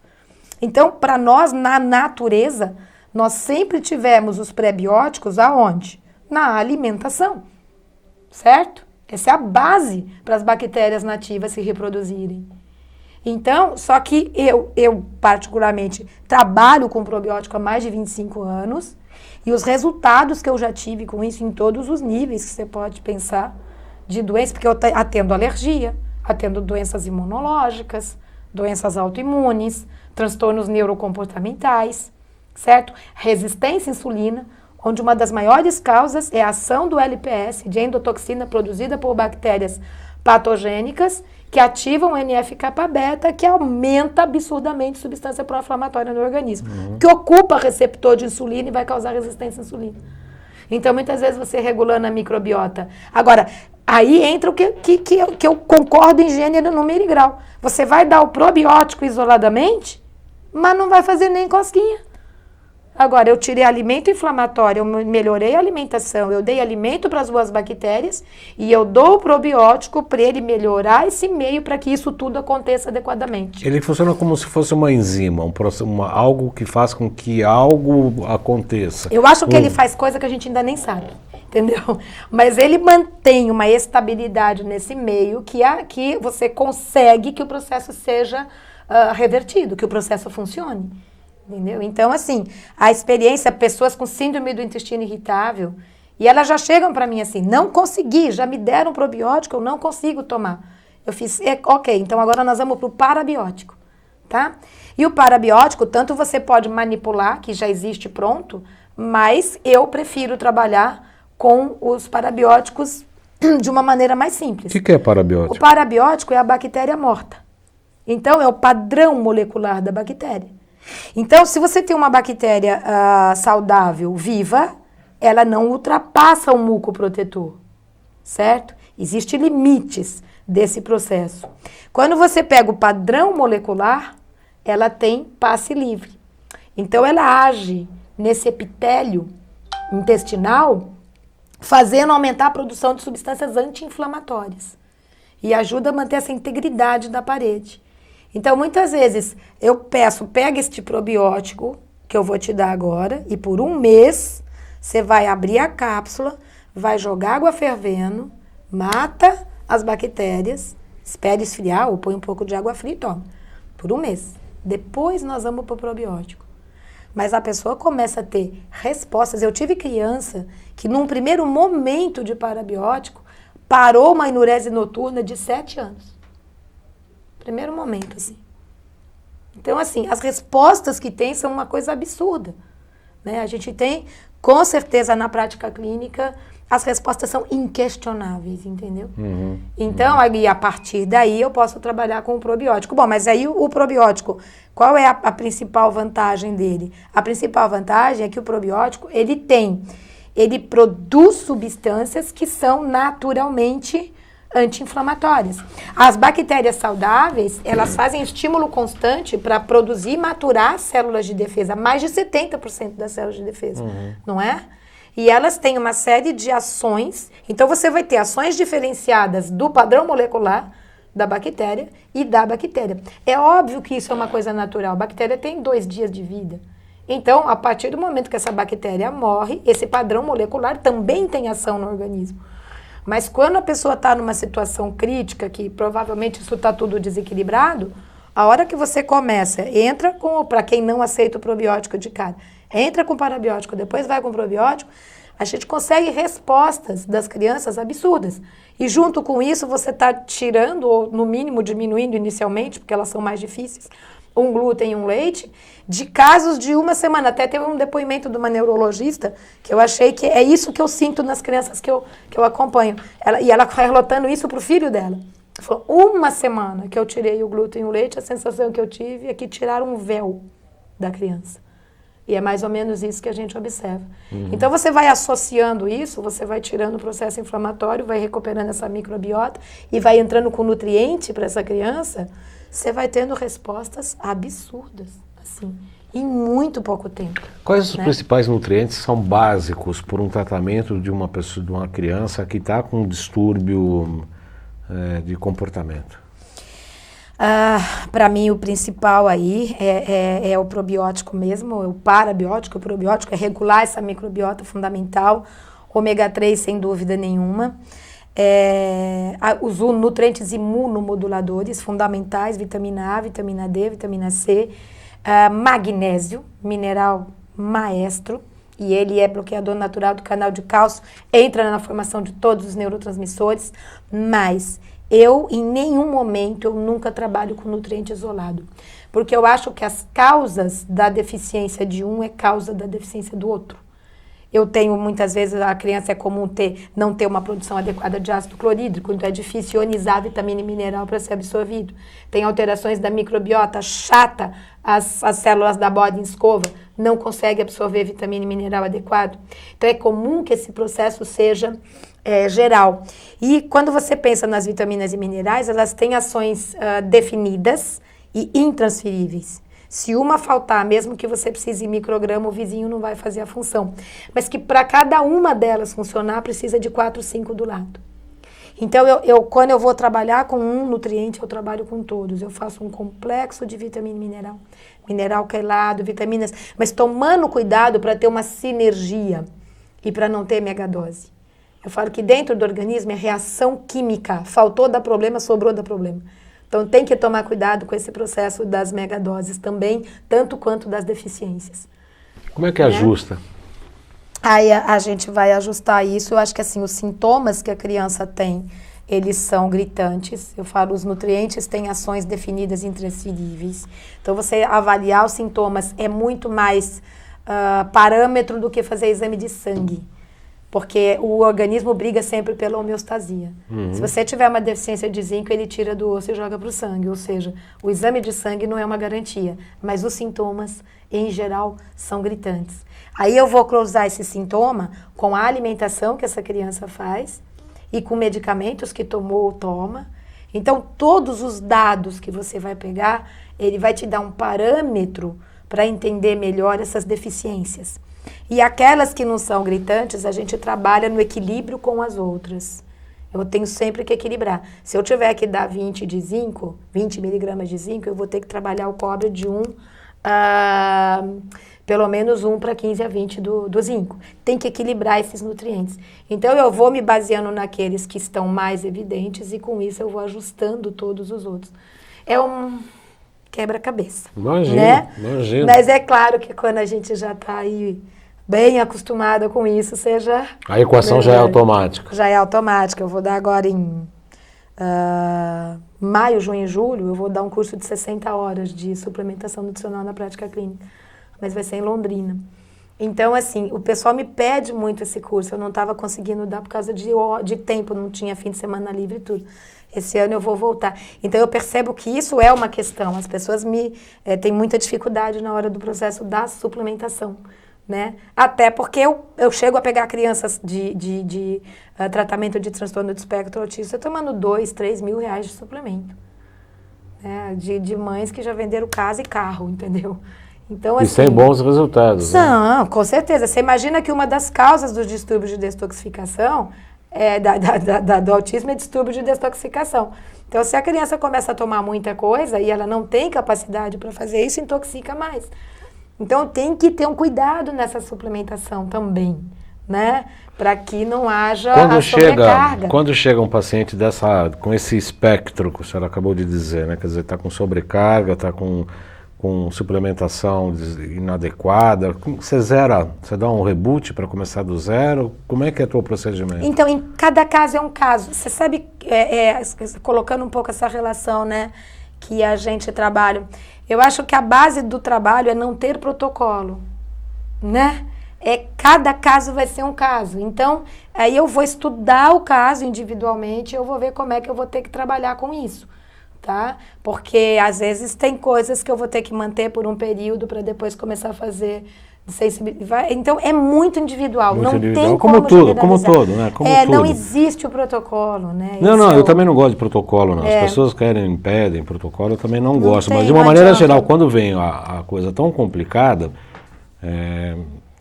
Então, para nós, na natureza, nós sempre tivemos os pré-bióticos aonde? Na alimentação, certo? Essa é a base para as bactérias nativas se reproduzirem. Então, só que eu particularmente trabalho com probiótico há mais de 25 anos e os resultados que eu já tive com isso em todos os níveis que você pode pensar de doenças, porque eu atendo alergia, atendo doenças imunológicas, doenças autoimunes, transtornos neurocomportamentais, certo? Resistência à insulina, onde uma das maiores causas é a ação do LPS, de endotoxina produzida por bactérias patogênicas, que ativam o NF-kappa-beta, que aumenta absurdamente a substância pró-inflamatória no organismo, que ocupa receptor de insulina e vai causar resistência à insulina. Então, muitas vezes, você regulando a microbiota. Agora, aí entra o que eu concordo em gênero, número e grau. Você vai dar o probiótico isoladamente, mas não vai fazer nem cosquinha. Agora, eu tirei alimento inflamatório, eu melhorei a alimentação, eu dei alimento para as boas bactérias e eu dou o probiótico para ele melhorar esse meio para que isso tudo aconteça adequadamente. Ele funciona como se fosse uma enzima, algo que faz com que algo aconteça. Eu acho que ele faz coisa que a gente ainda nem sabe, entendeu? Mas ele mantém uma estabilidade nesse meio que você consegue que o processo seja revertido, que o processo funcione. Entendeu? Então, assim, a experiência, pessoas com síndrome do intestino irritável, e elas já chegam para mim assim, não consegui, já me deram probiótico, eu não consigo tomar. Eu fiz, ok, então agora nós vamos para o parabiótico, tá? E o parabiótico, tanto você pode manipular, que já existe pronto, mas eu prefiro trabalhar com os parabióticos de uma maneira mais simples. O que é parabiótico? O parabiótico é a bactéria morta. Então, é o padrão molecular da bactéria. Então, se você tem uma bactéria saudável, viva, ela não ultrapassa o mucoprotetor, certo? Existem limites desse processo. Quando você pega o padrão molecular, ela tem passe livre. Então, ela age nesse epitélio intestinal, fazendo aumentar a produção de substâncias anti-inflamatórias. E ajuda a manter essa integridade da parede. Então, muitas vezes, eu peço, pega este probiótico, que eu vou te dar agora, e por um mês, você vai abrir a cápsula, vai jogar água fervendo, mata as bactérias, espera esfriar, ou põe um pouco de água fria e toma. Por um mês. Depois, nós vamos para o probiótico. Mas a pessoa começa a ter respostas. Eu tive criança que, num primeiro momento de parabiótico, parou uma enurese noturna de 7 anos. Primeiro momento, assim. Então, assim, as respostas que tem são uma coisa absurda, né? A gente tem, com certeza, na prática clínica, as respostas são inquestionáveis, entendeu? Então, aí, a partir daí, eu posso trabalhar com o probiótico. Bom, mas aí o probiótico, qual é a principal vantagem dele? A principal vantagem é que o probiótico, ele produz substâncias que são naturalmente anti-inflamatórias. As bactérias saudáveis, elas fazem estímulo constante para produzir e maturar células de defesa, mais de 70% das células de defesa, não é? E elas têm uma série de ações, então você vai ter ações diferenciadas do padrão molecular da bactéria e da bactéria. É óbvio que isso é uma coisa natural, a bactéria tem 2 dias de vida. Então, a partir do momento que essa bactéria morre, esse padrão molecular também tem ação no organismo. Mas quando a pessoa está numa situação crítica, que provavelmente isso está tudo desequilibrado, a hora que você começa, entra com, para quem não aceita o probiótico de cara, entra com o parabiótico, depois vai com o probiótico, a gente consegue respostas das crianças absurdas. E junto com isso você está tirando, ou no mínimo diminuindo inicialmente, porque elas são mais difíceis, um glúten e um leite, de casos de 1 semana. Até teve um depoimento de uma neurologista que eu achei que é isso que eu sinto nas crianças que eu acompanho. Ela relatando isso para o filho dela. Falou, 1 semana que eu tirei o glúten e o leite, a sensação que eu tive é que tiraram um véu da criança. E é mais ou menos isso que a gente observa. Então você vai associando isso, você vai tirando o processo inflamatório, vai recuperando essa microbiota e vai entrando com nutriente para essa criança, você vai tendo respostas absurdas, assim, em muito pouco tempo. Quais os principais nutrientes são básicos por um tratamento de uma pessoa, de uma criança que está com um distúrbio de comportamento? Para mim, o principal aí é o probiótico mesmo, o parabiótico. O probiótico é regular essa microbiota fundamental. Ômega 3, sem dúvida nenhuma. Os nutrientes imunomoduladores fundamentais, vitamina A, vitamina D, vitamina C. Magnésio, mineral maestro. E ele é bloqueador natural do canal de cálcio. Entra na formação de todos os neurotransmissores. Mas em nenhum momento, eu nunca trabalho com nutriente isolado. Porque eu acho que as causas da deficiência de um é causa da deficiência do outro. Eu tenho, muitas vezes, a criança é comum não ter uma produção adequada de ácido clorídrico, então é difícil ionizar a vitamina e mineral para ser absorvido. Tem alterações da microbiota chata, as células da bode em escova não conseguem absorver vitamina e mineral adequado. Então é comum que esse processo seja geral. E quando você pensa nas vitaminas e minerais, elas têm ações definidas e intransferíveis. Se uma faltar, mesmo que você precise de micrograma, o vizinho não vai fazer a função. Mas que para cada uma delas funcionar, precisa de 4, 5 do lado. Então, quando eu vou trabalhar com um nutriente, eu trabalho com todos. Eu faço um complexo de vitamina e mineral. Mineral quelado, vitaminas, mas tomando cuidado para ter uma sinergia e para não ter megadose. Eu falo que dentro do organismo é reação química. Faltou dar problema, sobrou dar problema. Então, tem que tomar cuidado com esse processo das megadoses também, tanto quanto das deficiências. Como é que ajusta? Aí a gente vai ajustar isso. Eu acho que assim, os sintomas que a criança tem, eles são gritantes. Eu falo, os nutrientes têm ações definidas e intransferíveis. Então, você avaliar os sintomas é muito mais parâmetro do que fazer exame de sangue. porque o organismo briga sempre pela homeostasia. Se você tiver uma deficiência de zinco, ele tira do osso e joga para o sangue, ou seja, o exame de sangue não é uma garantia, mas os sintomas, em geral, são gritantes. Aí eu vou cruzar esse sintoma com a alimentação que essa criança faz e com medicamentos que tomou ou toma. Então, todos os dados que você vai pegar, ele vai te dar um parâmetro para entender melhor essas deficiências. E aquelas que não são gritantes, a gente trabalha no equilíbrio com as outras. Eu tenho sempre que equilibrar. Se eu tiver que dar 20 de zinco, 20 miligramas de zinco, eu vou ter que trabalhar o cobre de pelo menos 1 para 15 a 20 do zinco. Tem que equilibrar esses nutrientes. Então, eu vou me baseando naqueles que estão mais evidentes e com isso eu vou ajustando todos os outros. É um quebra-cabeça. Imagina, né? imagina. Mas é claro que quando a gente já está aí bem acostumada com isso, seja... A equação já é automática. Já é automática. Eu vou dar agora em maio, junho e julho, eu vou dar um curso de 60 horas de suplementação nutricional na prática clínica. Mas vai ser em Londrina. Então, assim, o pessoal me pede muito esse curso. Eu não estava conseguindo dar por causa de tempo, não tinha fim de semana livre e tudo. Esse ano eu vou voltar. Então, eu percebo que isso é uma questão. As pessoas têm muita dificuldade na hora do processo da suplementação, né? Até porque eu chego a pegar crianças de tratamento de transtorno do espectro autista tomando 2, 3 mil reais de suplemento. Né? De mães que já venderam casa e carro, entendeu? Então, assim, e sem bons resultados. Não, né? Com certeza. Você imagina que uma das causas dos distúrbios de detoxificação do autismo é distúrbio de detoxificação. Então, se a criança começa a tomar muita coisa e ela não tem capacidade para fazer isso, intoxica mais. Então, tem que ter um cuidado nessa suplementação também, né? Para que não haja sobrecarga. Quando chega um paciente com esse espectro que a senhora acabou de dizer, né? Quer dizer, está com sobrecarga, está com suplementação inadequada, você zera, você dá um reboot para começar do zero? Como é que é o teu procedimento? Então, em cada caso é um caso. Você sabe, colocando um pouco essa relação, né, que a gente trabalha, eu acho que a base do trabalho é não ter protocolo, né? Cada caso vai ser um caso. Então, aí eu vou estudar o caso individualmente, eu vou ver como é que eu vou ter que trabalhar com isso. Tá? Porque às vezes tem coisas que eu vou ter que manter por um período para depois começar a fazer sensibilidade. Então é muito individual, muito não individual. tem como tudo, né? Não existe o protocolo, né? Não, eu também não gosto de protocolo, não. As pessoas pedem protocolo, eu também não gosto. Mas de uma não maneira adianta. geral, quando vem a coisa tão complicada,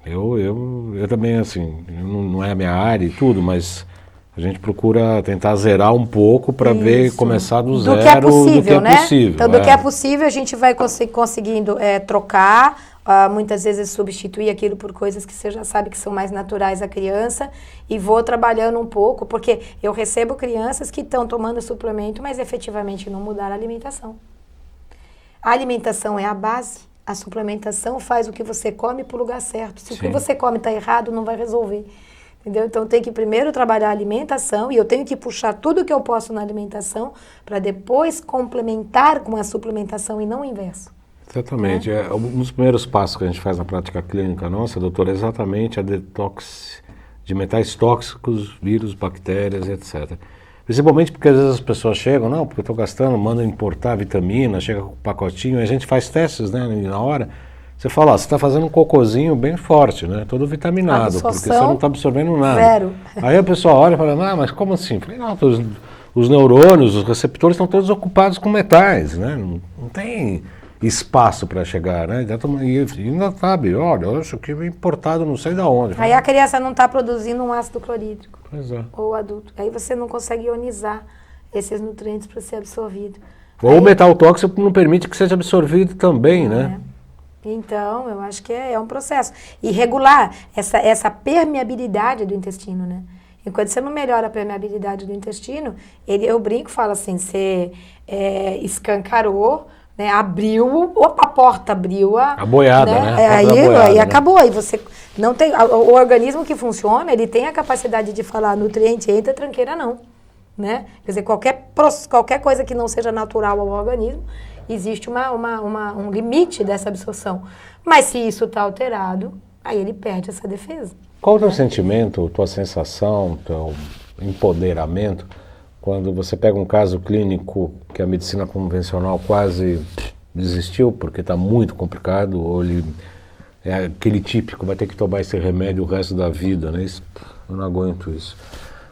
eu também, assim, não é a minha área e tudo, mas a gente procura tentar zerar um pouco para ver, começar do zero, do que é possível, do que é né? possível. Então, do que é possível, a gente vai conseguindo trocar, muitas vezes substituir aquilo por coisas que você já sabe que são mais naturais à criança e vou trabalhando um pouco, porque eu recebo crianças que estão tomando suplemento, mas efetivamente não mudaram a alimentação. A alimentação é a base, a suplementação faz o que você come para o lugar certo. Se o que você come está errado, não vai resolver. Entendeu? Então, tem que primeiro trabalhar a alimentação e eu tenho que puxar tudo que eu posso na alimentação para depois complementar com a suplementação e não o inverso. Exatamente. Um dos primeiros passos que a gente faz na prática clínica nossa, doutora, é exatamente a detox de metais tóxicos, vírus, bactérias, etc. Principalmente porque às vezes as pessoas chegam, não, porque eu estou gastando, mandam importar vitamina, chega com um pacotinho, e a gente faz testes, né, na hora. Você fala, você está fazendo um cocôzinho bem forte, né? Todo vitaminado, porque você não está absorvendo nada. Zero. Aí a pessoa olha e fala, mas como assim? Eu falei, não, os neurônios, os receptores estão todos ocupados com metais, né? Não tem espaço para chegar, né? E ainda sabe, olha, eu acho que é importado não sei de onde. Aí a criança não está produzindo um ácido clorídrico. Pois é. Ou o adulto. Aí você não consegue ionizar esses nutrientes para ser absorvido. Ou o metal tóxico não permite que seja absorvido também, né? Então, eu acho que é um processo. E regular essa permeabilidade do intestino, né? Enquanto você não melhora a permeabilidade do intestino, eu brinco, falo assim, você escancarou, né? Abriu, opa, a porta abriu. A boiada, né? Aí acabou. Aí você não tem... O organismo que funciona, ele tem a capacidade de falar nutriente entra, tranqueira não. Né? Quer dizer, qualquer coisa que não seja natural ao organismo, existe um limite dessa absorção. Mas se isso está alterado, Aí ele perde essa defesa. Qual o teu sentimento, tua sensação, teu empoderamento, quando você pega um caso clínico que a medicina convencional quase desistiu porque está muito complicado, ou ele é aquele típico, vai ter que tomar esse remédio o resto da vida, né? Isso, eu não aguento isso.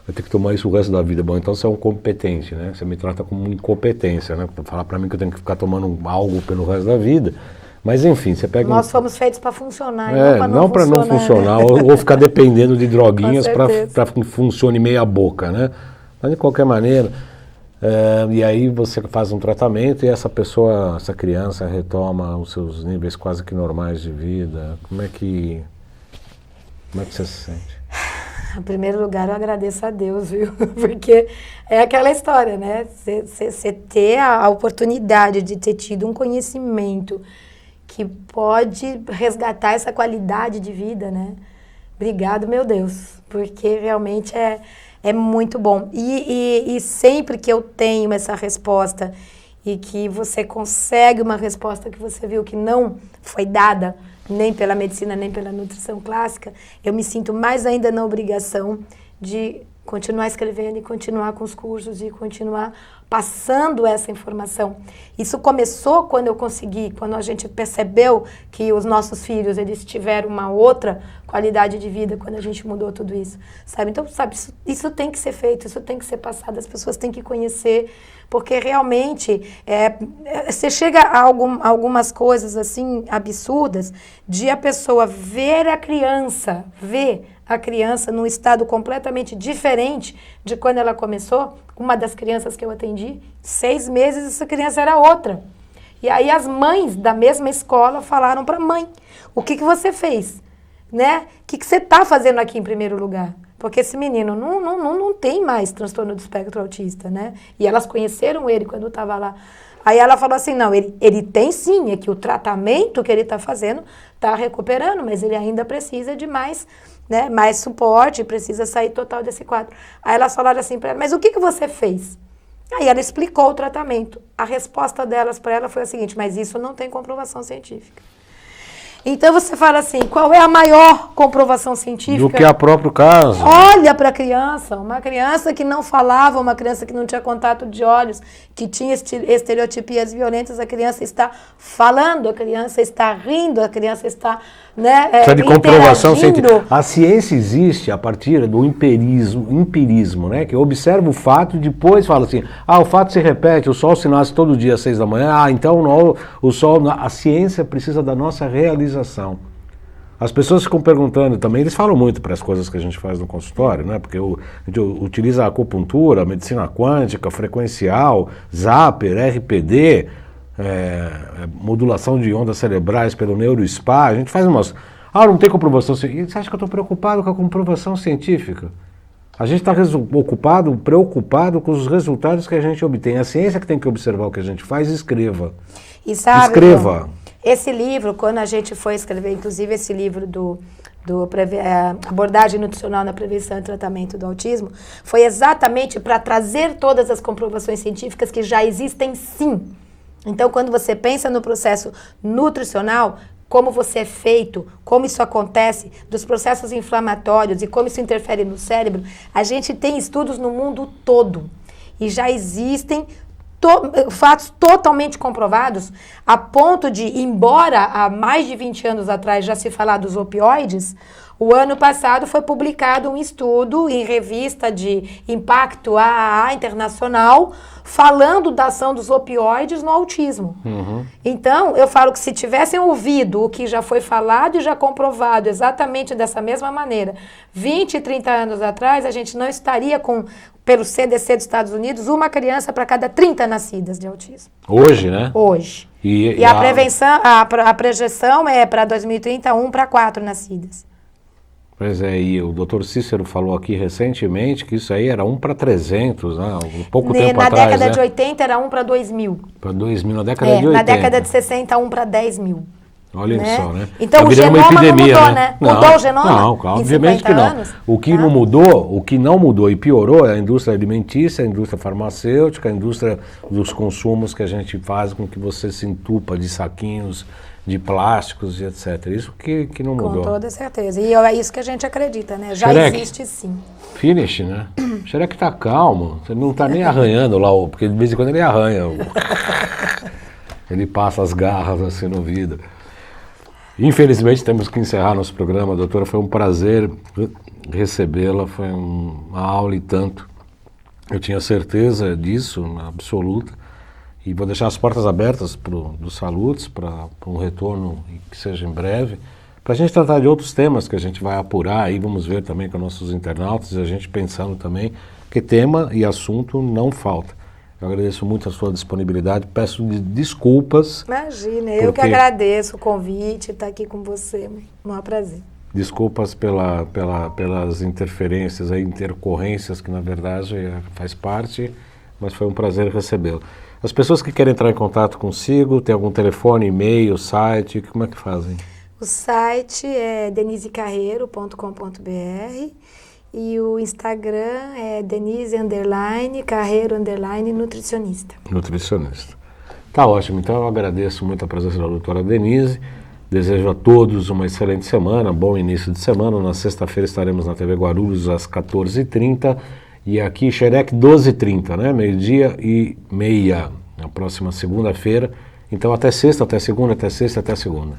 Vai ter que tomar isso o resto da vida. Bom, então você é um competente, né? Você me trata como incompetência, né? Pra falar para mim que eu tenho que ficar tomando algo pelo resto da vida. Mas enfim, você pega Nós fomos feitos para funcionar, não para não funcionar, ou ficar dependendo de droguinhas para que funcione meia boca, né? Mas de qualquer maneira, e aí você faz um tratamento e essa pessoa, essa criança retoma os seus níveis quase que normais de vida. Como é que você se sente? Em primeiro lugar, eu agradeço a Deus, viu? Porque é aquela história, né? Você ter a oportunidade de ter tido um conhecimento que pode resgatar essa qualidade de vida, né? Obrigado, meu Deus, porque realmente é muito bom. E sempre que eu tenho essa resposta e que você consegue uma resposta que você viu que não foi dada nem pela medicina, nem pela nutrição clássica, eu me sinto mais ainda na obrigação de continuar escrevendo e continuar com os cursos e continuar passando essa informação. Isso começou quando eu consegui, quando a gente percebeu que os nossos filhos, eles tiveram uma outra qualidade de vida quando a gente mudou tudo isso, sabe? Então, sabe, isso tem que ser feito, isso tem que ser passado, as pessoas têm que conhecer, porque realmente você chega a algumas coisas assim absurdas de a pessoa ver a criança num estado completamente diferente de quando ela começou. Uma das crianças que eu atendi, 6 meses, essa criança era outra. E aí as mães da mesma escola falaram para a mãe, o que você fez? Né? O que você está fazendo aqui em primeiro lugar? Porque esse menino não tem mais transtorno do espectro autista, né? E elas conheceram ele quando estava lá. Aí ela falou assim, não, ele tem sim, é que o tratamento que ele está fazendo está recuperando, mas ele ainda precisa de mais, né, mais suporte, precisa sair total desse quadro. Aí elas falaram assim para ela, mas o que você fez? Aí ela explicou o tratamento. A resposta delas para ela foi a seguinte, mas isso não tem comprovação científica. Então você fala assim, qual é a maior comprovação científica? Do que a próprio caso. Olha para a criança, uma criança que não falava, uma criança que não tinha contato de olhos, que tinha estereotipias violentas, a criança está falando, a criança está rindo, a criança está, né, precisa de comprovação científica. A ciência existe a partir do empirismo, né, que observa o fato e depois fala assim, o fato se repete, o sol se nasce todo dia às 6 da manhã, então não, o sol, a ciência precisa da nossa realização. As pessoas ficam perguntando também, eles falam muito para as coisas que a gente faz no consultório, né? Porque a gente utiliza a acupuntura, a medicina quântica, frequencial, Zapper, RPD, modulação de ondas cerebrais pelo NeuroSpa, a gente faz umas... não tem comprovação científica. Você acha que eu estou preocupado com a comprovação científica? A gente está preocupado com os resultados que a gente obtém. A ciência que tem que observar o que a gente faz, escreva. E sabe, escreva. Esse livro, quando a gente foi escrever, inclusive esse livro abordagem nutricional na prevenção e tratamento do autismo, foi exatamente para trazer todas as comprovações científicas que já existem sim. Então, quando você pensa no processo nutricional, como você é feito, como isso acontece, dos processos inflamatórios e como isso interfere no cérebro, a gente tem estudos no mundo todo. E já existem fatos totalmente comprovados, a ponto de, embora há mais de 20 anos atrás já se falar dos opioides, o ano passado foi publicado um estudo em revista de impacto AAA internacional, falando da ação dos opioides no autismo. Uhum. Então, eu falo que se tivessem ouvido o que já foi falado e já comprovado exatamente dessa mesma maneira, 20 e 30 anos atrás, a gente não estaria com, pelo CDC dos Estados Unidos, uma criança para cada 30 nascidas de autismo. Hoje, né? Hoje. E a prevenção, a projeção é para 2030, 1 para 4 nascidas. Pois é, e o doutor Cícero falou aqui recentemente que isso aí era 1 para 300, né? Pouco tempo atrás, na década de 80 era 1 para 2.000. Para 2.000, na década de 80. Na década de 60, 1 para 10.000. Olha né? só, né? Então Tá o virando uma genoma não epidemia, mudou, né? né? Não, Mudou o genoma? Não, em obviamente 50 que não. anos? O que Tá? não mudou, o que não mudou e piorou é a indústria alimentícia, a indústria farmacêutica, a indústria dos consumos que a gente faz com que você se entupa de saquinhos de plásticos e etc. Isso que não Com mudou. toda certeza. E é isso que a gente acredita, né? Já Xereque. existe sim. Finish, né? Será que tá calmo? Você não tá nem arranhando lá, porque de vez em quando ele arranha. Ele passa as garras assim no vidro. Infelizmente temos que encerrar nosso programa, doutora. Foi um prazer recebê-la, foi uma aula e tanto. Eu tinha certeza disso, absoluta. E vou deixar as portas abertas dos Salutes para um retorno que seja em breve, para a gente tratar de outros temas que a gente vai apurar aí, vamos ver também com nossos internautas, e a gente pensando também, que tema e assunto não falta. Eu agradeço muito a sua disponibilidade, peço desculpas. Imagina, eu que agradeço o convite, estar aqui com você, um maior prazer. Desculpas pelas interferências, intercorrências, que na verdade faz parte, mas foi um prazer recebê-lo. As pessoas que querem entrar em contato consigo, tem algum telefone, e-mail, site, como é que fazem? O site é denisecarreiro.com.br e o Instagram é denise_carreiro_nutricionista. Nutricionista. Tá ótimo, então eu agradeço muito a presença da doutora Denise, desejo a todos uma excelente semana, bom início de semana. Na sexta-feira estaremos na TV Guarulhos às 14h30 e aqui Xereque 12h30, né? 12h30, na próxima segunda-feira. Então até sexta, até segunda, até sexta, até segunda.